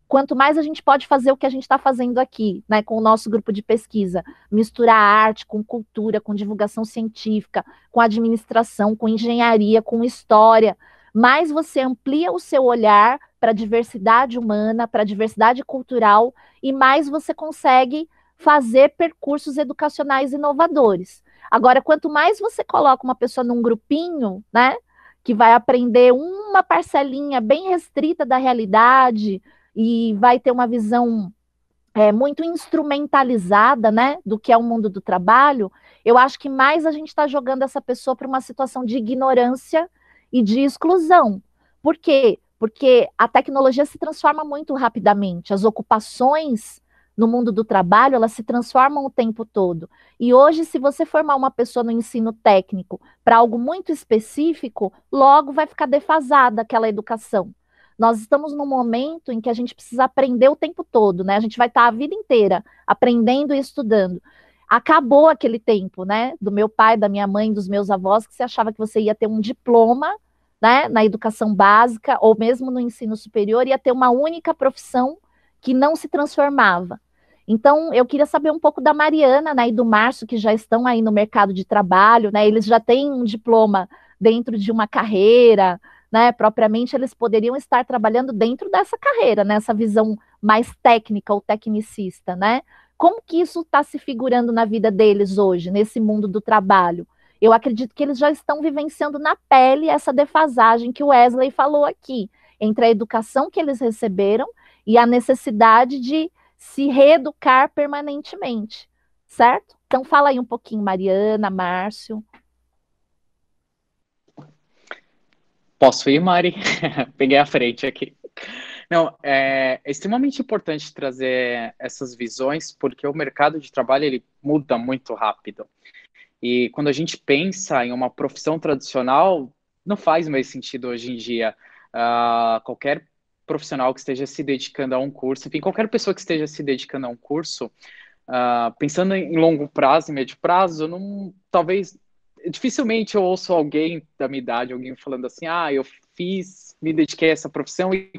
quanto mais a gente pode fazer o que a gente está fazendo aqui, né, com o nosso grupo de pesquisa, misturar arte com cultura, com divulgação científica, com administração, com engenharia, com história, mais você amplia o seu olhar para a diversidade humana, para a diversidade cultural, e mais você consegue fazer percursos educacionais inovadores. Agora, quanto mais você coloca uma pessoa num grupinho, né, que vai aprender uma parcelinha bem restrita da realidade, e vai ter uma visão muito instrumentalizada, né, do que é o mundo do trabalho, eu acho que mais a gente está jogando essa pessoa para uma situação de ignorância e de exclusão. Por quê? Porque a tecnologia se transforma muito rapidamente, as ocupações no mundo do trabalho, elas se transformam o tempo todo. E hoje, se você formar uma pessoa no ensino técnico para algo muito específico, logo vai ficar defasada aquela educação. Nós estamos num momento em que a gente precisa aprender o tempo todo, né? A gente vai estar a vida inteira aprendendo e estudando. Acabou aquele tempo, né? Do meu pai, da minha mãe, dos meus avós, que você achava que você ia ter um diploma, né? Na educação básica, ou mesmo no ensino superior, ia ter uma única profissão que não se transformava. Então, eu queria saber um pouco da Mariana, né? E do Márcio, que já estão aí no mercado de trabalho, né? Eles já têm um diploma dentro de uma carreira, né, propriamente, eles poderiam estar trabalhando dentro dessa carreira, nessa visão mais técnica ou tecnicista, né? Como que isso está se figurando na vida deles hoje, nesse mundo do trabalho? Eu acredito que eles já estão vivenciando na pele essa defasagem que o Wesley falou aqui, entre a educação que eles receberam e a necessidade de se reeducar permanentemente, certo? Então fala aí um pouquinho, Mariana, Márcio. Posso ir, Mari? Peguei a frente aqui. Não, é extremamente importante trazer essas visões, porque o mercado de trabalho ele muda muito rápido. E quando a gente pensa em uma profissão tradicional, não faz mais sentido hoje em dia. Qualquer profissional que esteja se dedicando a um curso, enfim, qualquer pessoa que esteja se dedicando a um curso, pensando em longo prazo, em médio prazo, talvez dificilmente eu ouço alguém da minha idade, alguém falando assim, eu me dediquei a essa profissão e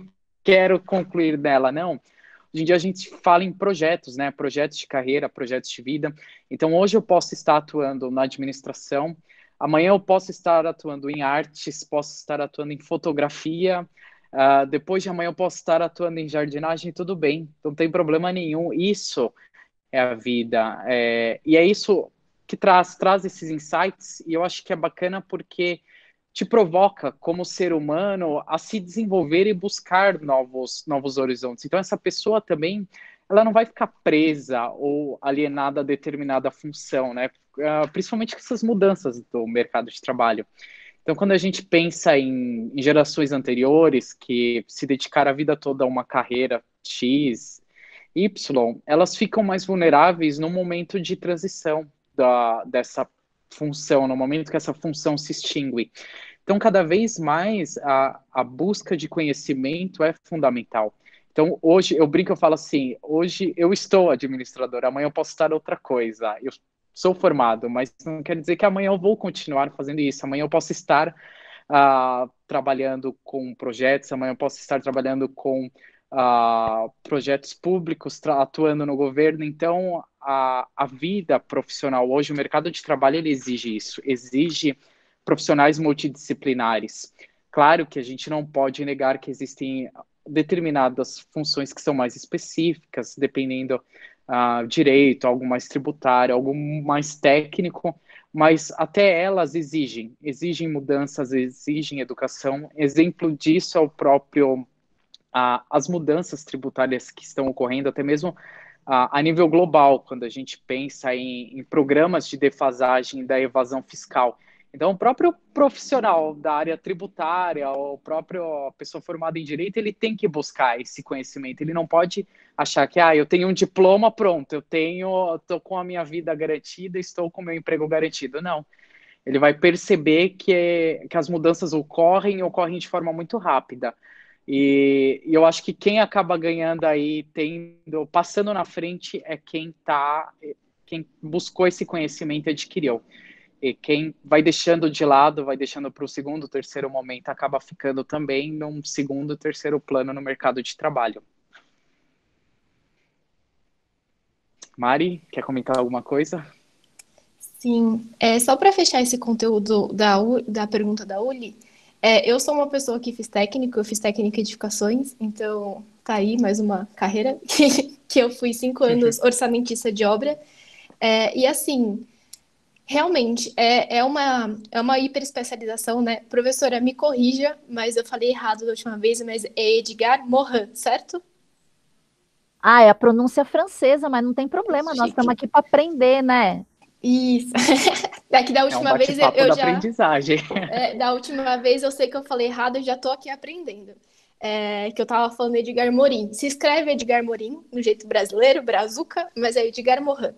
quero concluir dela. Não. Hoje em dia a gente fala em projetos, né? Projetos de carreira, projetos de vida. Então hoje eu posso estar atuando na administração, amanhã eu posso estar atuando em artes, posso estar atuando em fotografia, Depois de amanhã eu posso estar atuando em jardinagem, tudo bem, não tem problema nenhum. Isso é a vida. E é isso que traz esses insights, e eu acho que é bacana porque te provoca, como ser humano, a se desenvolver e buscar novos horizontes. Então, essa pessoa também, ela não vai ficar presa ou alienada a determinada função, né? Principalmente com essas mudanças do mercado de trabalho. Então, quando a gente pensa em gerações anteriores que se dedicaram a vida toda a uma carreira X, Y, elas ficam mais vulneráveis no momento de transição dessa função, no momento que essa função se extingue. Então, cada vez mais, a busca de conhecimento é fundamental. Então, hoje, eu brinco, eu falo assim, hoje eu estou administrador, amanhã eu posso estar outra coisa. Eu sou formado, mas não quer dizer que amanhã eu vou continuar fazendo isso. Amanhã eu posso estar trabalhando com projetos, amanhã eu posso estar trabalhando com projetos públicos, atuando no governo. Então, a vida profissional hoje, o mercado de trabalho, ele exige isso, exige profissionais multidisciplinares. Claro que a gente não pode negar que existem determinadas funções que são mais específicas, dependendo direito, algo mais tributário, algo mais técnico, mas até elas exigem mudanças, exigem educação. Exemplo disso é o próprio as mudanças tributárias que estão ocorrendo, até mesmo a nível global, quando a gente pensa em programas de defasagem da evasão fiscal. Então, o próprio profissional da área tributária, o próprio pessoa formada em direito, ele tem que buscar esse conhecimento. Ele não pode achar que, eu tenho um diploma, pronto, estou com a minha vida garantida, estou com o meu emprego garantido. Não. Ele vai perceber que as mudanças ocorrem de forma muito rápida. E eu acho que quem acaba ganhando aí, passando na frente, é quem buscou esse conhecimento e adquiriu. E quem vai deixando de lado, vai deixando para o segundo, terceiro momento, acaba ficando também num segundo, terceiro plano no mercado de trabalho. Mari, quer comentar alguma coisa? Sim, só para fechar esse conteúdo da pergunta da Uli, eu sou uma pessoa que eu fiz técnico em edificações, então tá aí mais uma carreira que eu fui 5 anos orçamentista de obra, e assim, realmente é uma hiperespecialização, né? Professora, me corrija, mas eu falei errado da última vez, mas é Edgar Morin, certo? É a pronúncia francesa, mas não tem problema, nós estamos aqui para aprender, né? Isso. Daqui da última vez eu da já. Aprendizagem. Da última vez eu sei que eu falei errado, eu já tô aqui aprendendo. Que eu tava falando Edgar Morin. Se escreve Edgar Morin, no jeito brasileiro, brazuca, mas é Edgar Morin.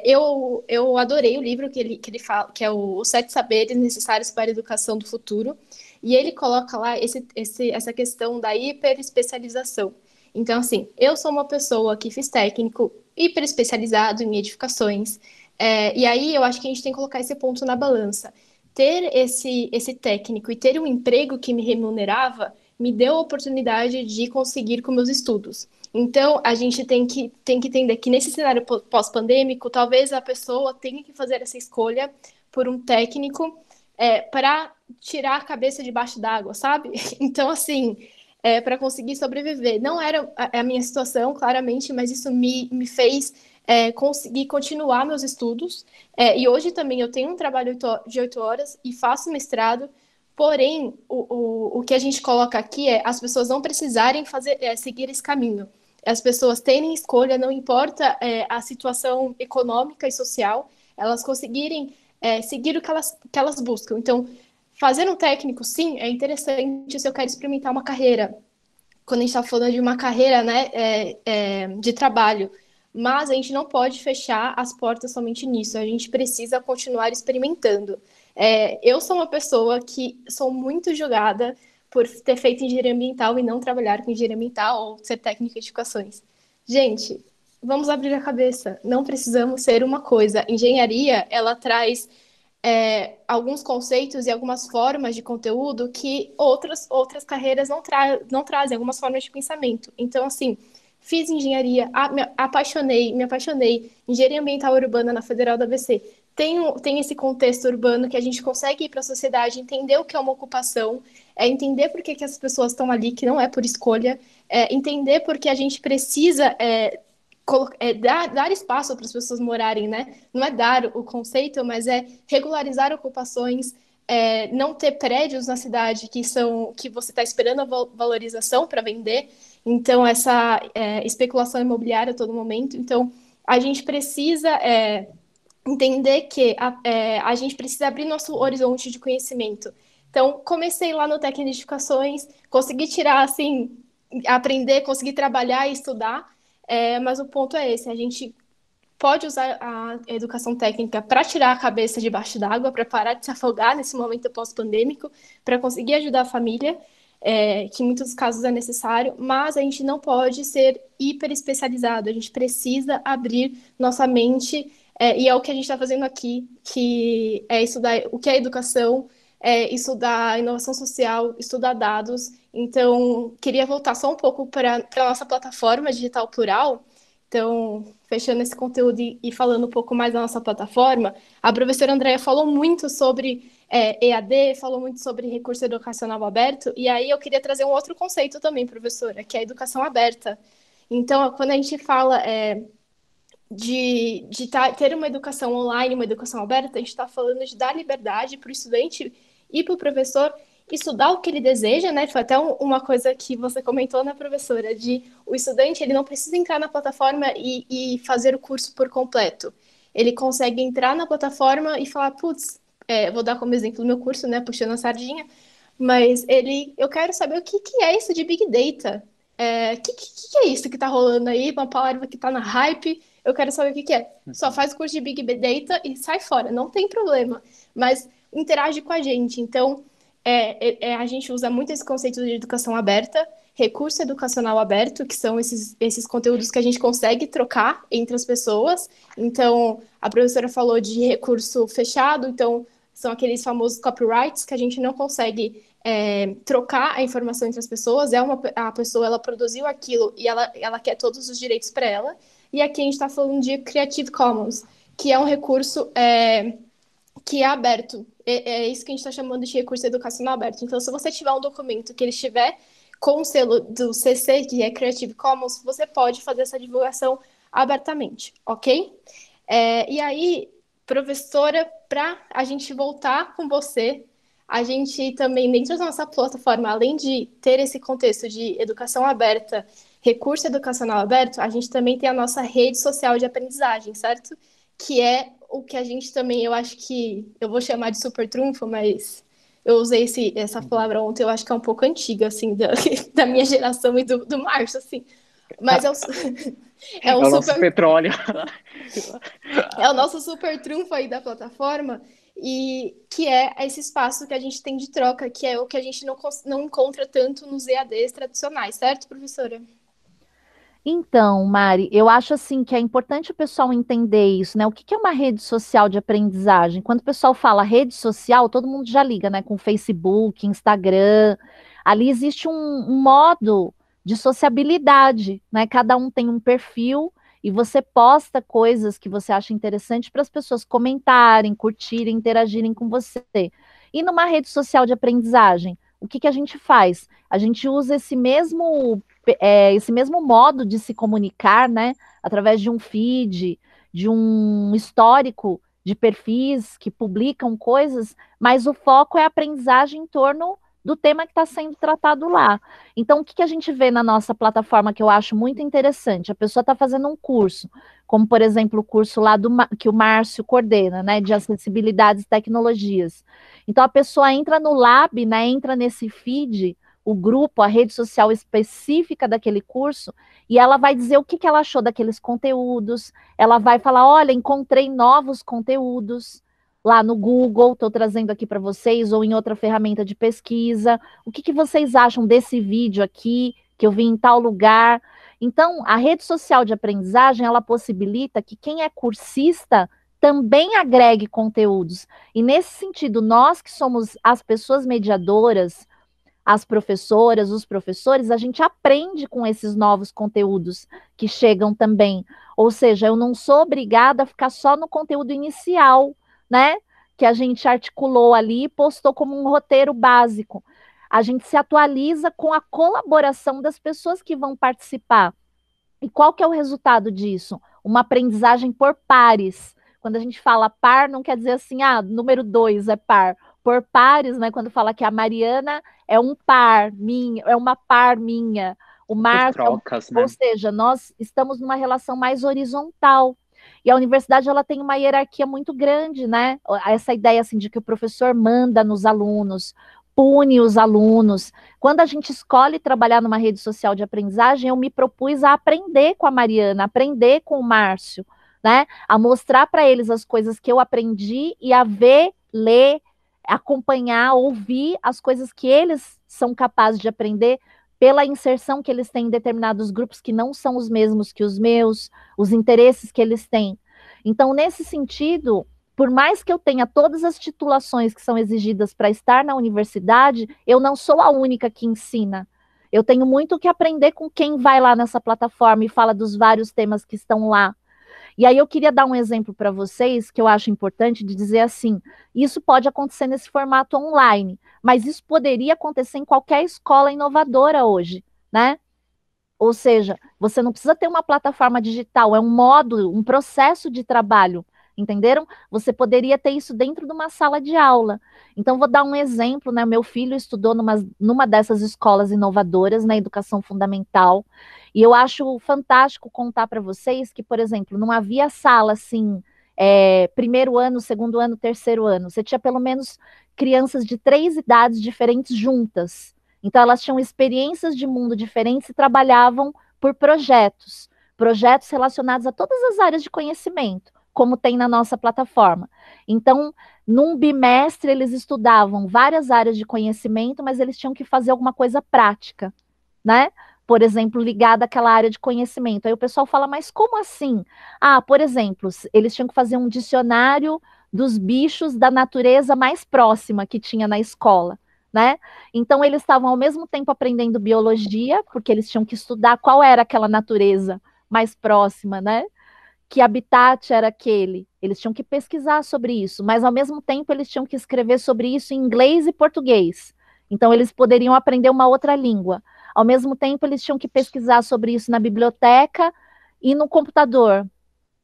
Eu adorei o livro que ele fala, que é Os 7 Saberes Necessários para a Educação do Futuro, e ele coloca lá essa questão da hiperespecialização. Então, assim, eu sou uma pessoa que fiz técnico hiperespecializado em edificações, e aí eu acho que a gente tem que colocar esse ponto na balança. Ter esse técnico e ter um emprego que me remunerava me deu a oportunidade de conseguir com meus estudos. Então, a gente tem que entender que nesse cenário pós-pandêmico, talvez a pessoa tenha que fazer essa escolha por um técnico para tirar a cabeça debaixo d'água, sabe? Então, assim, para conseguir sobreviver. Não era a minha situação, claramente, mas isso me fez conseguir continuar meus estudos. E hoje também eu tenho um trabalho de 8 horas e faço mestrado. Porém, o que a gente coloca aqui é as pessoas não precisarem seguir esse caminho. As pessoas terem escolha, não importa a situação econômica e social, elas conseguirem seguir o que elas buscam. Então, fazer um técnico, sim, é interessante se eu quero experimentar uma carreira. Quando a gente está falando de uma carreira, né, de trabalho. Mas a gente não pode fechar as portas somente nisso. A gente precisa continuar experimentando. Eu sou uma pessoa que sou muito julgada por ter feito engenharia ambiental e não trabalhar com engenharia ambiental ou ser técnica de edificações. Gente, vamos abrir a cabeça. Não precisamos ser uma coisa. Engenharia, ela traz alguns conceitos e algumas formas de conteúdo que outras carreiras não trazem, algumas formas de pensamento. Então, assim, fiz engenharia, me apaixonei, engenharia ambiental urbana na Federal da ABC. tem esse contexto urbano que a gente consegue ir para a sociedade, entender o que é uma ocupação, entender por que as pessoas estão ali, que não é por escolha, entender por que a gente precisa dar espaço para as pessoas morarem, né? Não é dar o conceito, mas é regularizar ocupações, não ter prédios na cidade que você está esperando a valorização para vender. Então, essa especulação imobiliária a todo momento. Então, a gente precisa entender que a gente precisa abrir nosso horizonte de conhecimento. Então, comecei lá no Tecnificações, consegui tirar, assim, aprender, consegui trabalhar e estudar, mas o ponto é esse, a gente pode usar a educação técnica para tirar a cabeça debaixo d'água, para parar de se afogar nesse momento pós-pandêmico, para conseguir ajudar a família, que em muitos casos é necessário, mas a gente não pode ser hiper especializado, a gente precisa abrir nossa mente, e é o que a gente está fazendo aqui, que é estudar o que é educação, estudar inovação social, estudar dados. Então, queria voltar só um pouco para a nossa plataforma Digital Plural. Então, fechando esse conteúdo e falando um pouco mais da nossa plataforma, a professora Andréia falou muito sobre EAD, falou muito sobre recurso educacional aberto, e aí eu queria trazer um outro conceito também, professora, que é a educação aberta. Então, quando a gente fala ter uma educação online, uma educação aberta, a gente está falando de dar liberdade para o estudante e para o professor estudar o que ele deseja, né? Foi até uma coisa que você comentou, né, professora, de o estudante, ele não precisa entrar na plataforma e fazer o curso por completo. Ele consegue entrar na plataforma e falar, putz, vou dar como exemplo o meu curso, né, puxando a sardinha, mas eu quero saber o que é isso de Big Data. Que é isso que está rolando aí, uma palavra que está na hype, eu quero saber o que é. Só faz o curso de Big Data e sai fora, não tem problema. Mas interage com a gente. Então, a gente usa muito esse conceito de educação aberta, recurso educacional aberto, que são esses conteúdos que a gente consegue trocar entre as pessoas. Então, a professora falou de recurso fechado, então são aqueles famosos copyrights que a gente não consegue trocar a informação entre as pessoas. A pessoa, ela produziu aquilo e ela quer todos os direitos para ela. E aqui a gente está falando de Creative Commons, que é um recurso que é aberto. É isso que a gente está chamando de recurso educacional aberto. Então, se você tiver um documento que ele estiver com o selo do CC, que é Creative Commons, você pode fazer essa divulgação abertamente, ok? E aí, professora, para a gente voltar com você, a gente também, dentro da nossa plataforma, além de ter esse contexto de educação aberta, recurso educacional aberto, a gente também tem a nossa rede social de aprendizagem, certo? Que é o que a gente também, eu acho que, eu vou chamar de super trunfo, mas eu usei essa palavra ontem, eu acho que é um pouco antiga, assim, da minha geração e do Márcio, assim. Mas é o nosso petróleo. É o nosso super trunfo aí da plataforma, e que é esse espaço que a gente tem de troca, que é o que a gente não encontra tanto nos EADs tradicionais, certo, professora? Então, Mari, eu acho assim que é importante o pessoal entender isso, né? O que é uma rede social de aprendizagem? Quando o pessoal fala rede social, todo mundo já liga, né? Com Facebook, Instagram. Ali existe um modo de sociabilidade, né? Cada um tem um perfil e você posta coisas que você acha interessante para as pessoas comentarem, curtirem, interagirem com você. E numa rede social de aprendizagem, o que a gente faz? A gente usa esse mesmo modo de se comunicar, né, através de um feed, de um histórico de perfis que publicam coisas, mas o foco é a aprendizagem em torno do tema que está sendo tratado lá. Então, o que a gente vê na nossa plataforma que eu acho muito interessante? A pessoa está fazendo um curso, como, por exemplo, o curso lá que o Márcio coordena, né, de acessibilidades e tecnologias. Então, a pessoa entra no Lab, né, entra nesse feed, o grupo, a rede social específica daquele curso, e ela vai dizer o que ela achou daqueles conteúdos, ela vai falar, olha, encontrei novos conteúdos lá no Google, estou trazendo aqui para vocês, ou em outra ferramenta de pesquisa, o que vocês acham desse vídeo aqui, que eu vi em tal lugar. Então, a rede social de aprendizagem, ela possibilita que quem é cursista também agregue conteúdos. E nesse sentido, nós que somos as pessoas mediadoras, as professoras, os professores, a gente aprende com esses novos conteúdos que chegam também. Ou seja, eu não sou obrigada a ficar só no conteúdo inicial, né? Que a gente articulou ali e postou como um roteiro básico. A gente se atualiza com a colaboração das pessoas que vão participar. E qual que é o resultado disso? Uma aprendizagem por pares. Quando a gente fala par, não quer dizer assim, número 2 é par. Por pares, né? Quando fala que a Mariana é um par minha, é uma par minha. O Por Márcio, trocas, ou né? seja, nós estamos numa relação mais horizontal. E a universidade ela tem uma hierarquia muito grande, né? Essa ideia assim de que o professor manda nos alunos, pune os alunos. Quando a gente escolhe trabalhar numa rede social de aprendizagem, eu me propus a aprender com a Mariana, aprender com o Márcio, né? A mostrar para eles as coisas que eu aprendi e a ver, ler, acompanhar, ouvir as coisas que eles são capazes de aprender pela inserção que eles têm em determinados grupos que não são os mesmos que os meus, os interesses que eles têm. Então, nesse sentido, por mais que eu tenha todas as titulações que são exigidas para estar na universidade, eu não sou a única que ensina. Eu tenho muito que aprender com quem vai lá nessa plataforma e fala dos vários temas que estão lá. E aí eu queria dar um exemplo para vocês que eu acho importante de dizer assim: isso pode acontecer nesse formato online, mas isso poderia acontecer em qualquer escola inovadora hoje, né? Ou seja, você não precisa ter uma plataforma digital, é um módulo, um processo de trabalho, entenderam? Você poderia ter isso dentro de uma sala de aula. Então, vou dar um exemplo, né? Meu filho estudou numa dessas escolas inovadoras na educação fundamental, e eu acho fantástico contar para vocês que, por exemplo, não havia sala assim, primeiro ano, segundo ano, terceiro ano. Você tinha pelo menos crianças de 3 idades diferentes juntas. Então, elas tinham experiências de mundo diferentes e trabalhavam por projetos, projetos relacionados a todas as áreas de conhecimento, como tem na nossa plataforma. Então, num bimestre, eles estudavam várias áreas de conhecimento, mas eles tinham que fazer alguma coisa prática, né? Por exemplo, ligada àquela área de conhecimento. Aí o pessoal fala, mas como assim? Por exemplo, eles tinham que fazer um dicionário dos bichos da natureza mais próxima que tinha na escola, né? Então, eles estavam ao mesmo tempo aprendendo biologia, porque eles tinham que estudar qual era aquela natureza mais próxima, né? Que habitat era aquele. Eles tinham que pesquisar sobre isso, mas ao mesmo tempo eles tinham que escrever sobre isso em inglês e português. Então, eles poderiam aprender uma outra língua. Ao mesmo tempo, eles tinham que pesquisar sobre isso na biblioteca e no computador,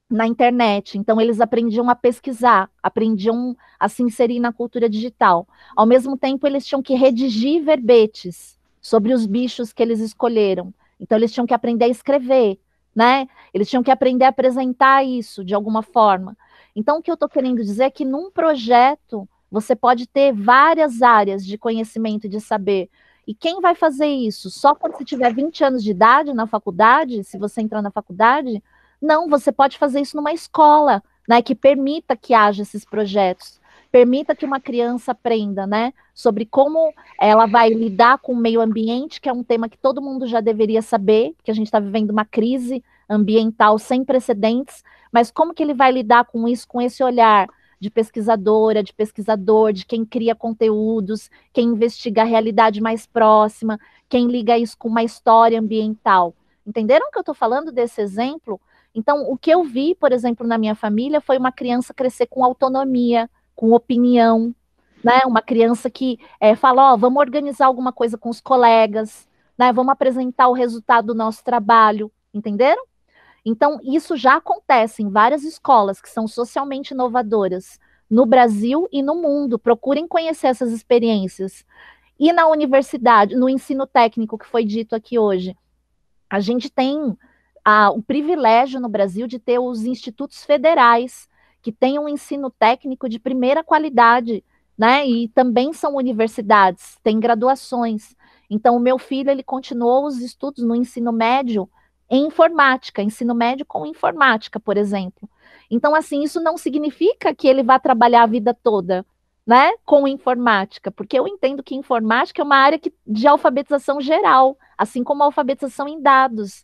na internet. Então, eles aprendiam a pesquisar, aprendiam a se inserir na cultura digital. Ao mesmo tempo, eles tinham que redigir verbetes sobre os bichos que eles escolheram. Então, eles tinham que aprender a escrever, né? Eles tinham que aprender a apresentar isso de alguma forma. Então, o que eu estou querendo dizer é que num projeto você pode ter várias áreas de conhecimento e de saber. E quem vai fazer isso? Só quando você tiver 20 anos de idade na faculdade, se você entrar na faculdade? Não, você pode fazer isso numa escola, né, que permita que haja esses projetos, permita que uma criança aprenda, né, sobre como ela vai lidar com o meio ambiente, que é um tema que todo mundo já deveria saber, que a gente está vivendo uma crise ambiental sem precedentes, mas como que ele vai lidar com isso, com esse olhar de pesquisadora, de pesquisador, de quem cria conteúdos, quem investiga a realidade mais próxima, quem liga isso com uma história ambiental. Entenderam que eu estou falando desse exemplo? Então, o que eu vi, por exemplo, na minha família, foi uma criança crescer com autonomia, com opinião, né? Uma criança que fala, vamos organizar alguma coisa com os colegas, né? Vamos apresentar o resultado do nosso trabalho, entenderam? Então, isso já acontece em várias escolas que são socialmente inovadoras no Brasil e no mundo. Procurem conhecer essas experiências. E na universidade, no ensino técnico que foi dito aqui hoje, a gente tem o privilégio no Brasil de ter os institutos federais, que têm um ensino técnico de primeira qualidade, né? E também são universidades, têm graduações. Então, o meu filho, ele continuou os estudos no ensino médio em informática, ensino médio com informática, por exemplo. Então, assim, isso não significa que ele vá trabalhar a vida toda, né, com informática, porque eu entendo que informática é uma área de alfabetização geral, assim como a alfabetização em dados.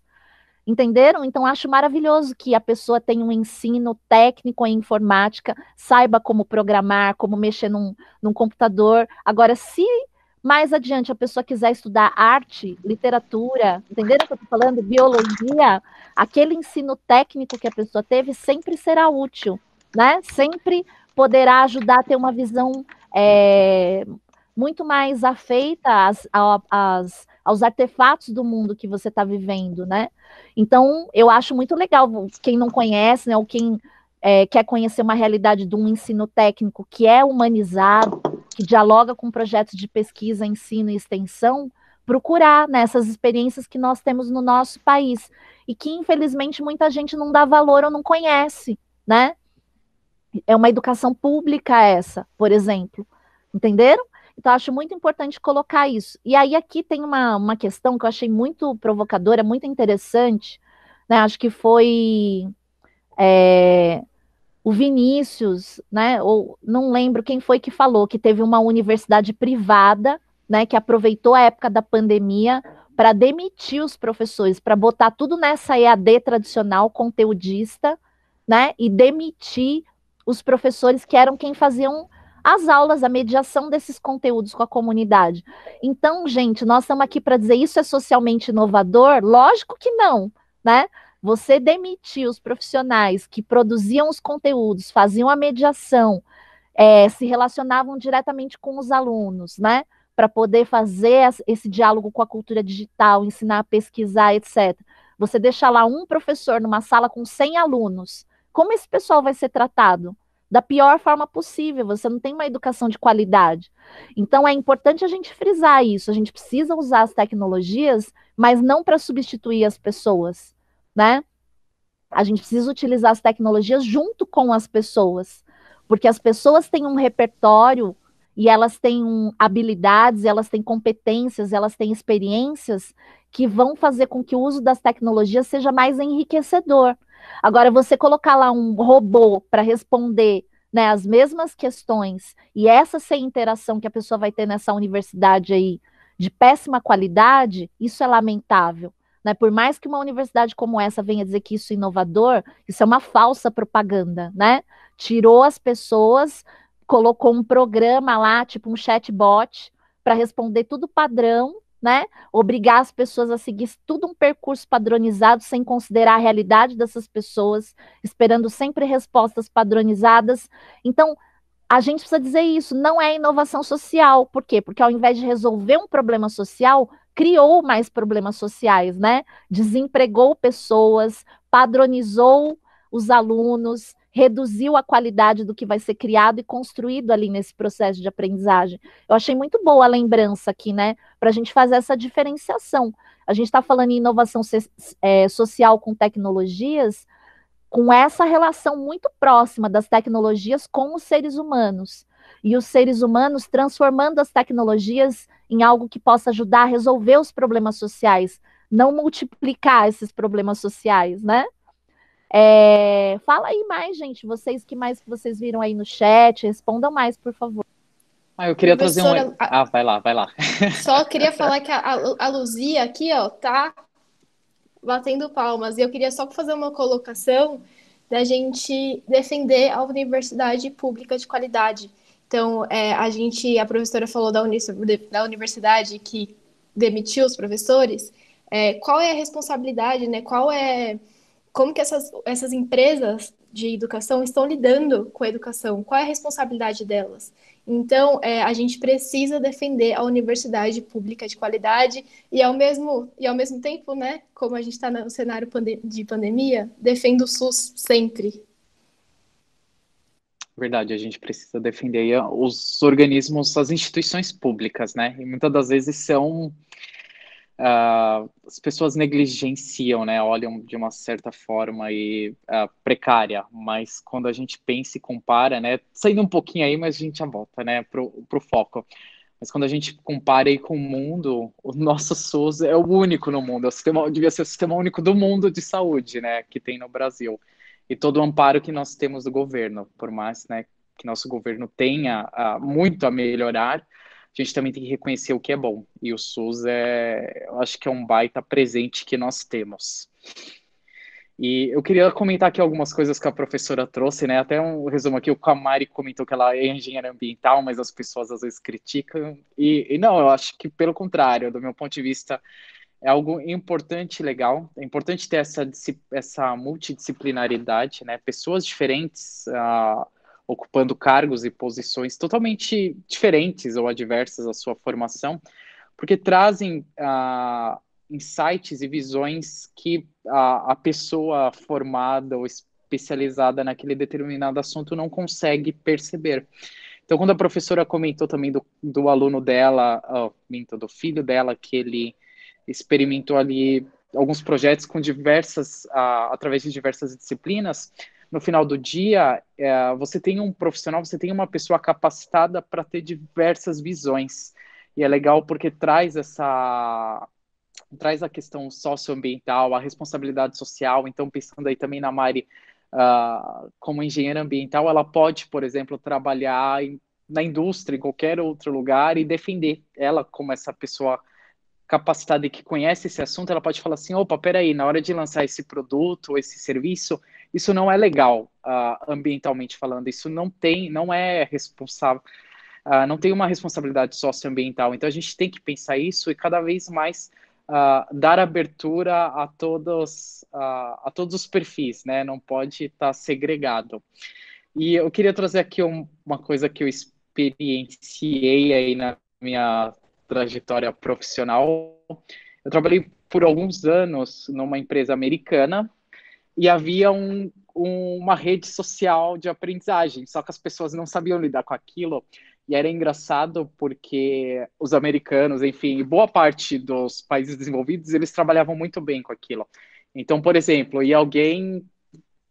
Entenderam? Então, acho maravilhoso que a pessoa tenha um ensino técnico em informática, saiba como programar, como mexer num computador. Agora, se mais adiante a pessoa quiser estudar arte, literatura, entenderam o que eu estou falando? Biologia, aquele ensino técnico que a pessoa teve sempre será útil, né? Sempre poderá ajudar a ter uma visão muito mais afeita aos artefatos do mundo que você está vivendo, né? Então, eu acho muito legal, quem não conhece, né, ou quem quer conhecer uma realidade de um ensino técnico que é humanizado, que dialoga com projetos de pesquisa, ensino e extensão, procurar nessas experiências que nós temos no nosso país e que, infelizmente, muita gente não dá valor ou não conhece, né? É uma educação pública essa, por exemplo. Entenderam? Então, acho muito importante colocar isso. E aí, aqui tem uma questão que eu achei muito provocadora, muito interessante, né? Acho que foi o Vinícius, né? Ou não lembro quem foi que falou que teve uma universidade privada, né? Que aproveitou a época da pandemia para demitir os professores, para botar tudo nessa EAD tradicional, conteudista, né? E demitir os professores que eram quem faziam as aulas, a mediação desses conteúdos com a comunidade. Então, gente, nós estamos aqui para dizer isso é socialmente inovador? Lógico que não, né? Você demitir os profissionais que produziam os conteúdos, faziam a mediação, se relacionavam diretamente com os alunos, né? Para poder fazer esse diálogo com a cultura digital, ensinar a pesquisar, etc. Você deixar lá um professor numa sala com 100 alunos, como esse pessoal vai ser tratado? Da pior forma possível, você não tem uma educação de qualidade. Então, é importante a gente frisar isso. A gente precisa usar as tecnologias, mas não para substituir as pessoas, né? A gente precisa utilizar as tecnologias junto com as pessoas, porque as pessoas têm um repertório e elas têm habilidades, elas têm competências, elas têm experiências que vão fazer com que o uso das tecnologias seja mais enriquecedor. Agora, você colocar lá um robô para responder, né, as mesmas questões e essa ser a interação que a pessoa vai ter nessa universidade aí de péssima qualidade, isso é lamentável. Né? Por mais que uma universidade como essa venha dizer que isso é inovador, isso é uma falsa propaganda, né? Tirou as pessoas, colocou um programa lá, tipo um chatbot, para responder tudo padrão, né? Obrigar as pessoas a seguir tudo um percurso padronizado, sem considerar a realidade dessas pessoas, esperando sempre respostas padronizadas. Então, a gente precisa dizer isso, não é inovação social. Por quê? Porque ao invés de resolver um problema social, criou mais problemas sociais, né? Desempregou pessoas, padronizou os alunos, reduziu a qualidade do que vai ser criado e construído ali nesse processo de aprendizagem. Eu achei muito boa a lembrança aqui, né? Para a gente fazer essa diferenciação. A gente está falando em inovação social com tecnologias, com essa relação muito próxima das tecnologias com os seres humanos. E os seres humanos transformando as tecnologias em algo que possa ajudar a resolver os problemas sociais, não multiplicar esses problemas sociais, né? Fala aí mais, gente, vocês que vocês viram aí no chat, respondam mais, por favor. Eu queria trazer um... Professora, vai lá, vai lá. Só queria falar que a Luzia aqui, ó, tá batendo palmas. E eu queria só fazer uma colocação da gente defender a universidade pública de qualidade. Então, a professora falou da universidade que demitiu os professores. Qual é a responsabilidade, né? Como que essas empresas de educação estão lidando com a educação? Qual é a responsabilidade delas? Então, a gente precisa defender a universidade pública de qualidade e ao mesmo tempo, né, como a gente está no cenário de pandemia, defenda o SUS sempre. Verdade, a gente precisa defender aí os organismos, as instituições públicas, né? E muitas das vezes são... as pessoas negligenciam, né? Olham de uma certa forma aí, precária, mas quando a gente pensa e compara, né? Saindo um pouquinho aí, mas a gente já volta, né? Pro foco. Mas quando a gente compara aí com o mundo, o nosso SUS é o único no mundo, devia ser o sistema único do mundo de saúde, né? Que tem no Brasil. E todo o amparo que nós temos do governo, por mais, né, que nosso governo tenha muito a melhorar, a gente também tem que reconhecer o que é bom. E o SUS eu acho que é um baita presente que nós temos. E eu queria comentar aqui algumas coisas que a professora trouxe, né? Até um resumo aqui, o Camari comentou que ela é engenheira ambiental, mas as pessoas às vezes criticam. E não, eu acho que pelo contrário, do meu ponto de vista, é algo importante e legal. É importante ter essa multidisciplinaridade, né? Pessoas diferentes ocupando cargos e posições totalmente diferentes ou adversas à sua formação, porque trazem insights e visões que a pessoa formada ou especializada naquele determinado assunto não consegue perceber. Então, quando a professora comentou também do aluno dela, do filho dela, que ele experimentou ali alguns projetos com através de diversas disciplinas, no final do dia, você tem um profissional, você tem uma pessoa capacitada para ter diversas visões. E é legal porque traz a questão socioambiental, a responsabilidade social. Então, pensando aí também na Mari, como engenheira ambiental, ela pode, por exemplo, trabalhar na indústria, em qualquer outro lugar, e defender ela como essa pessoa capacitada e que conhece esse assunto, ela pode falar assim, opa, peraí, na hora de lançar esse produto, esse serviço, isso não é legal, ambientalmente falando, isso não é responsável, não tem uma responsabilidade socioambiental. Então a gente tem que pensar isso e cada vez mais dar abertura a todos os perfis, né? Não pode estar segregado. E eu queria trazer aqui uma coisa que eu experienciei aí na minha trajetória profissional. Eu trabalhei por alguns anos numa empresa americana e havia uma rede social de aprendizagem, só que as pessoas não sabiam lidar com aquilo. E era engraçado porque os americanos, enfim, boa parte dos países desenvolvidos, eles trabalhavam muito bem com aquilo. Então, por exemplo, ia alguém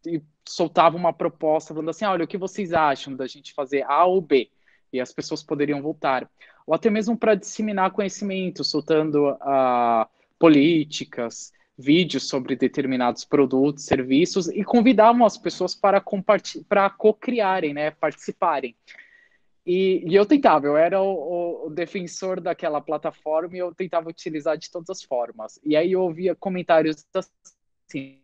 e soltava uma proposta falando assim, olha, o que vocês acham da gente fazer A ou B? E as pessoas poderiam voltar. Ou até mesmo para disseminar conhecimento, soltando políticas, vídeos sobre determinados produtos, serviços, e convidavam as pessoas para co-criarem, né, participarem. E eu tentava, eu era o defensor daquela plataforma e eu tentava utilizar de todas as formas. E aí eu ouvia comentários assim,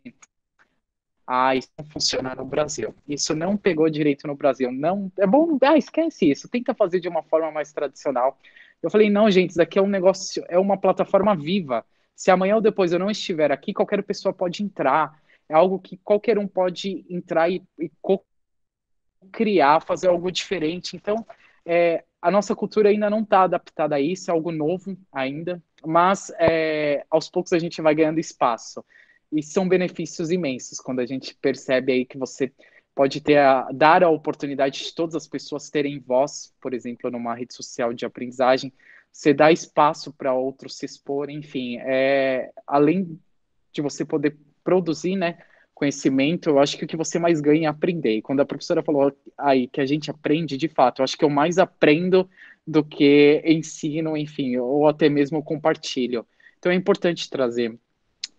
isso não funciona no Brasil. Isso não pegou direito no Brasil. Não, é bom, esquece isso. Tenta fazer de uma forma mais tradicional. Eu falei, não, gente, isso aqui é um negócio, é uma plataforma viva. Se amanhã ou depois eu não estiver aqui, qualquer pessoa pode entrar. É algo que qualquer um pode entrar e criar, fazer algo diferente. Então, a nossa cultura ainda não está adaptada a isso, é algo novo ainda, mas aos poucos a gente vai ganhando espaço. E são benefícios imensos quando a gente percebe aí que você pode dar a oportunidade de todas as pessoas terem voz, por exemplo, numa rede social de aprendizagem, você dá espaço para outros se expor, enfim, além de você poder produzir, né, conhecimento, eu acho que o que você mais ganha é aprender. E quando a professora falou aí que a gente aprende, de fato, eu acho que eu mais aprendo do que ensino, enfim, ou até mesmo compartilho. Então é importante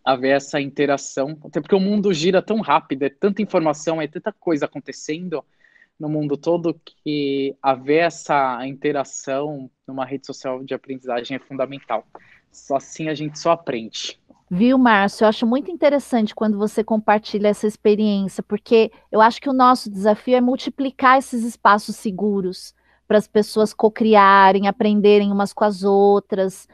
haver essa interação, até porque o mundo gira tão rápido, é tanta informação, é tanta coisa acontecendo no mundo todo que haver essa interação numa rede social de aprendizagem é fundamental. Só assim a gente só aprende. Viu, Márcio? Eu acho muito interessante quando você compartilha essa experiência, porque eu acho que o nosso desafio é multiplicar esses espaços seguros para as pessoas cocriarem, aprenderem umas com as outras.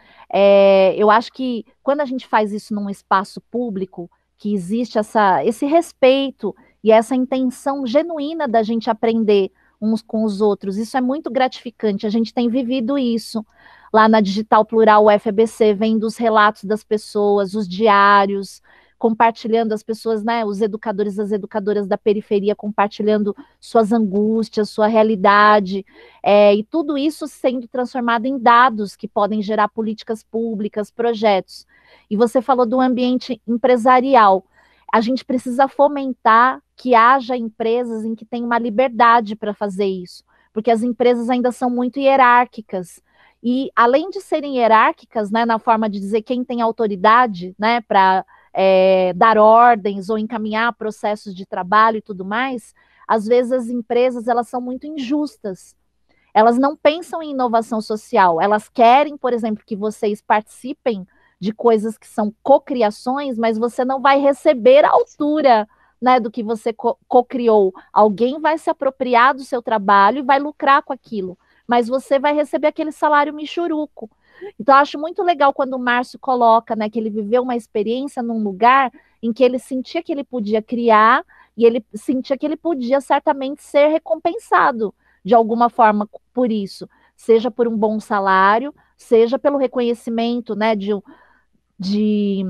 Eu acho que quando a gente faz isso num espaço público, que existe esse respeito e essa intenção genuína da gente aprender uns com os outros, isso é muito gratificante. A gente tem vivido isso lá na Digital Plural UFABC, vendo os relatos das pessoas, os diários, compartilhando as pessoas, né, os educadores e as educadoras da periferia compartilhando suas angústias, sua realidade, e tudo isso sendo transformado em dados que podem gerar políticas públicas, projetos. E você falou do ambiente empresarial. A gente precisa fomentar que haja empresas em que tem uma liberdade para fazer isso, porque as empresas ainda são muito hierárquicas. E além de serem hierárquicas, né, na forma de dizer quem tem autoridade, né, para dar ordens ou encaminhar processos de trabalho e tudo mais, às vezes as empresas elas são muito injustas. Elas não pensam em inovação social. Elas querem, por exemplo, que vocês participem de coisas que são cocriações, mas você não vai receber a altura, né, do que você cocriou. Alguém vai se apropriar do seu trabalho e vai lucrar com aquilo, mas você vai receber aquele salário michuruco. Então, eu acho muito legal quando o Márcio coloca, né, que ele viveu uma experiência num lugar em que ele sentia que ele podia criar e ele sentia que ele podia certamente ser recompensado de alguma forma por isso, seja por um bom salário, seja pelo reconhecimento, né, de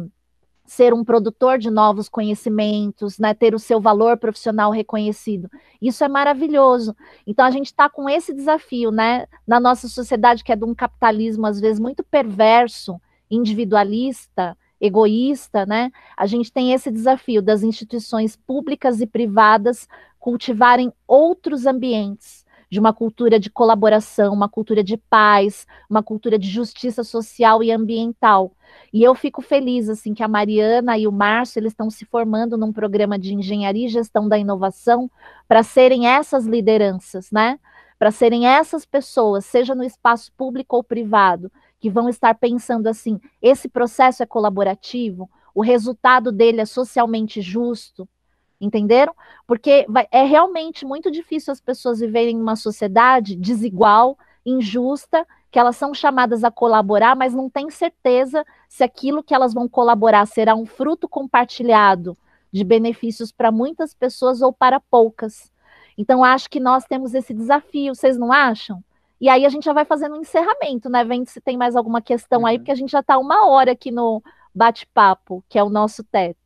ser um produtor de novos conhecimentos, né, ter o seu valor profissional reconhecido. Isso é maravilhoso. Então a gente está com esse desafio, né, na nossa sociedade que é de um capitalismo às vezes muito perverso, individualista, egoísta, né? A gente tem esse desafio das instituições públicas e privadas cultivarem outros ambientes de uma cultura de colaboração, uma cultura de paz, uma cultura de justiça social e ambiental. E eu fico feliz assim que a Mariana e o Márcio eles estão se formando num programa de engenharia e gestão da inovação para serem essas lideranças, né? Para serem essas pessoas, seja no espaço público ou privado, que vão estar pensando assim: esse processo é colaborativo, o resultado dele é socialmente justo, entenderam? Porque é realmente muito difícil as pessoas viverem em uma sociedade desigual, injusta, que elas são chamadas a colaborar, mas não têm certeza se aquilo que elas vão colaborar será um fruto compartilhado de benefícios para muitas pessoas ou para poucas. Então, acho que nós temos esse desafio, vocês não acham? E aí a gente já vai fazendo um encerramento, né? Vendo se tem mais alguma questão aí, porque a gente já está 1 hora aqui no bate-papo, que é o nosso teto.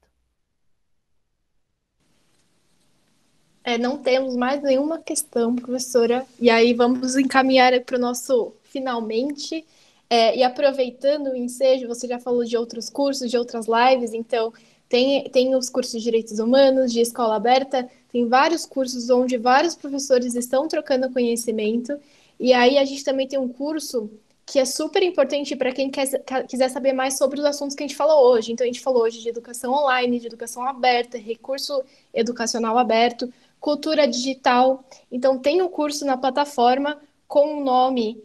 Não temos mais nenhuma questão, professora. E aí vamos encaminhar para o nosso finalmente. E aproveitando o ensejo, você já falou de outros cursos, de outras lives, então tem os cursos de Direitos Humanos, de Escola Aberta, tem vários cursos onde vários professores estão trocando conhecimento. E aí a gente também tem um curso que é super importante para quem quiser saber mais sobre os assuntos que a gente falou hoje. Então, a gente falou hoje de educação online, de educação aberta, recurso educacional aberto, cultura digital. Então, tem um curso na plataforma com o nome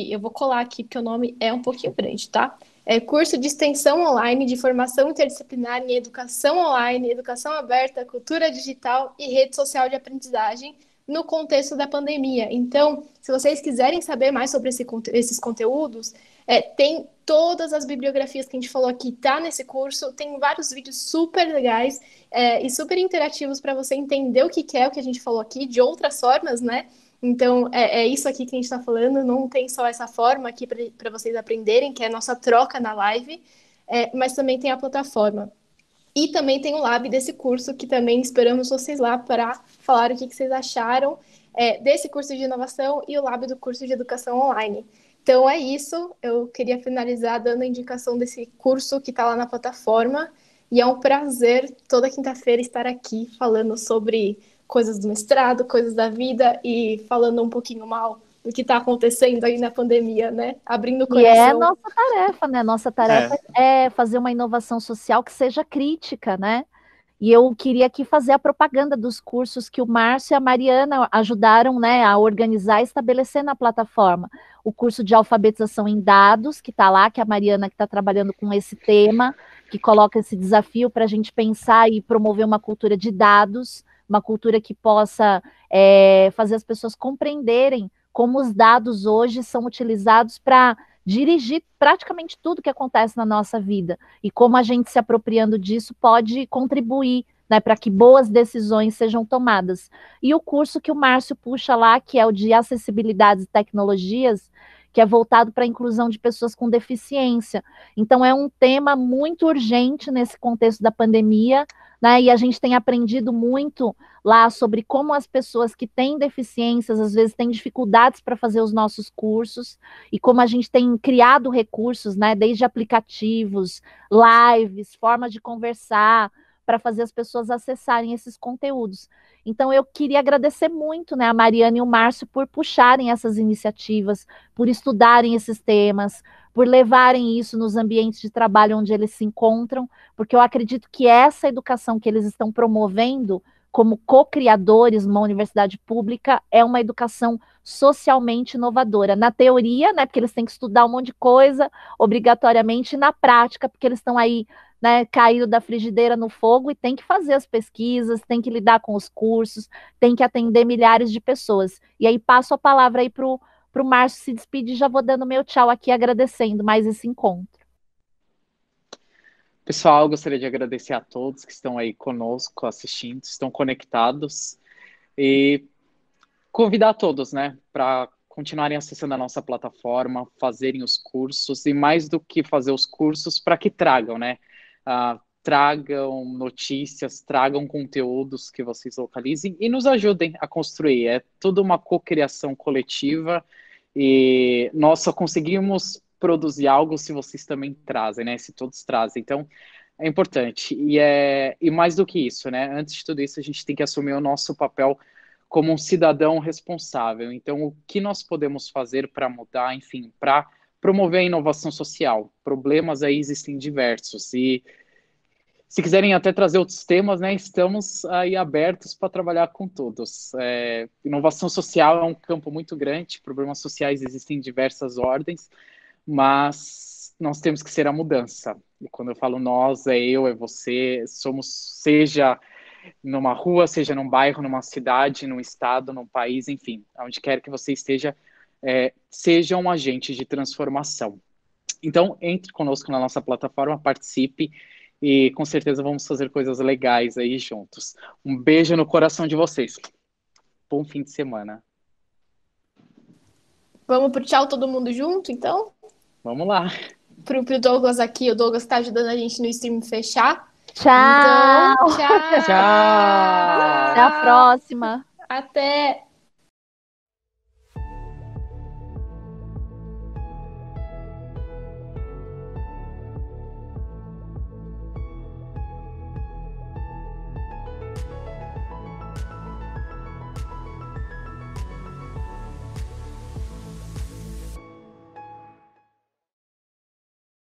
eu vou colar aqui porque o nome é um pouquinho grande, tá? É curso de extensão online de formação interdisciplinar em educação online, educação aberta, cultura digital e rede social de aprendizagem no contexto da pandemia. Então, se vocês quiserem saber mais sobre esses conteúdos, tem todas as bibliografias que a gente falou aqui, tá nesse curso, tem vários vídeos super legais e super interativos para você entender o que é o que a gente falou aqui, de outras formas, né? Então, é isso aqui que a gente está falando, não tem só essa forma aqui para vocês aprenderem, que é a nossa troca na live, mas também tem a plataforma. E também tem o lab desse curso, que também esperamos vocês lá para falar o que vocês acharam desse curso de inovação e o lab do curso de educação online. Então, é isso. Eu queria finalizar dando a indicação desse curso que está lá na plataforma. E é um prazer, toda quinta-feira, estar aqui falando sobre coisas do mestrado, coisas da vida e falando um pouquinho mal do que está acontecendo aí na pandemia, né? Abrindo o coração. E é nossa tarefa, né? Nossa tarefa é fazer uma inovação social que seja crítica, né? E eu queria aqui fazer a propaganda dos cursos que o Márcio e a Mariana ajudaram, né, a organizar e estabelecer na plataforma. O curso de alfabetização em dados, que está lá, que é a Mariana que está trabalhando com esse tema, que coloca esse desafio para a gente pensar e promover uma cultura de dados, uma cultura que possa fazer as pessoas compreenderem como os dados hoje são utilizados para dirigir praticamente tudo que acontece na nossa vida e como a gente se apropriando disso pode contribuir, né, para que boas decisões sejam tomadas. E o curso que o Márcio puxa lá, que é o de acessibilidade e tecnologias, que é voltado para a inclusão de pessoas com deficiência. Então, é um tema muito urgente nesse contexto da pandemia, né? E a gente tem aprendido muito lá sobre como as pessoas que têm deficiências, às vezes, têm dificuldades para fazer os nossos cursos, e como a gente tem criado recursos, né? Desde aplicativos, lives, formas de conversar, para fazer as pessoas acessarem esses conteúdos. Então, eu queria agradecer muito, né, a Mariana e o Márcio por puxarem essas iniciativas, por estudarem esses temas, por levarem isso nos ambientes de trabalho onde eles se encontram, porque eu acredito que essa educação que eles estão promovendo como co-criadores numa universidade pública é uma educação socialmente inovadora. Na teoria, né, porque eles têm que estudar um monte de coisa obrigatoriamente, e na prática, porque eles estão aí, né, caído da frigideira no fogo e tem que fazer as pesquisas, tem que lidar com os cursos, tem que atender milhares de pessoas. E aí passo a palavra aí para o Márcio se despedir, já vou dando meu tchau aqui, agradecendo mais esse encontro. Pessoal, gostaria de agradecer a todos que estão aí conosco, assistindo, estão conectados e convidar a todos, né, para continuarem acessando a nossa plataforma, fazerem os cursos e mais do que fazer os cursos, para que tragam, né, tragam notícias, tragam conteúdos que vocês localizem e nos ajudem a construir. É tudo uma cocriação coletiva e nós só conseguimos produzir algo se vocês também trazem, né? Se todos trazem. Então, é importante. E mais do que isso, né? Antes de tudo isso, a gente tem que assumir o nosso papel como um cidadão responsável. Então, o que nós podemos fazer para mudar, enfim, para promover a inovação social? Problemas aí existem diversos. E se quiserem até trazer outros temas, né, estamos aí abertos para trabalhar com todos. Inovação social é um campo muito grande, problemas sociais existem em diversas ordens, mas nós temos que ser a mudança. E quando eu falo nós, é eu, é você, somos, seja numa rua, seja num bairro, numa cidade, num estado, num país, enfim, onde quer que você esteja, seja um agente de transformação. Então, entre conosco na nossa plataforma, participe e com certeza vamos fazer coisas legais aí juntos. Um beijo no coração de vocês. Bom fim de semana. Vamos pro tchau todo mundo junto, então? Vamos lá. Pro Douglas aqui, o Douglas tá ajudando a gente no stream fechar. Tchau! Então, tchau! Tchau! Até a próxima! Até!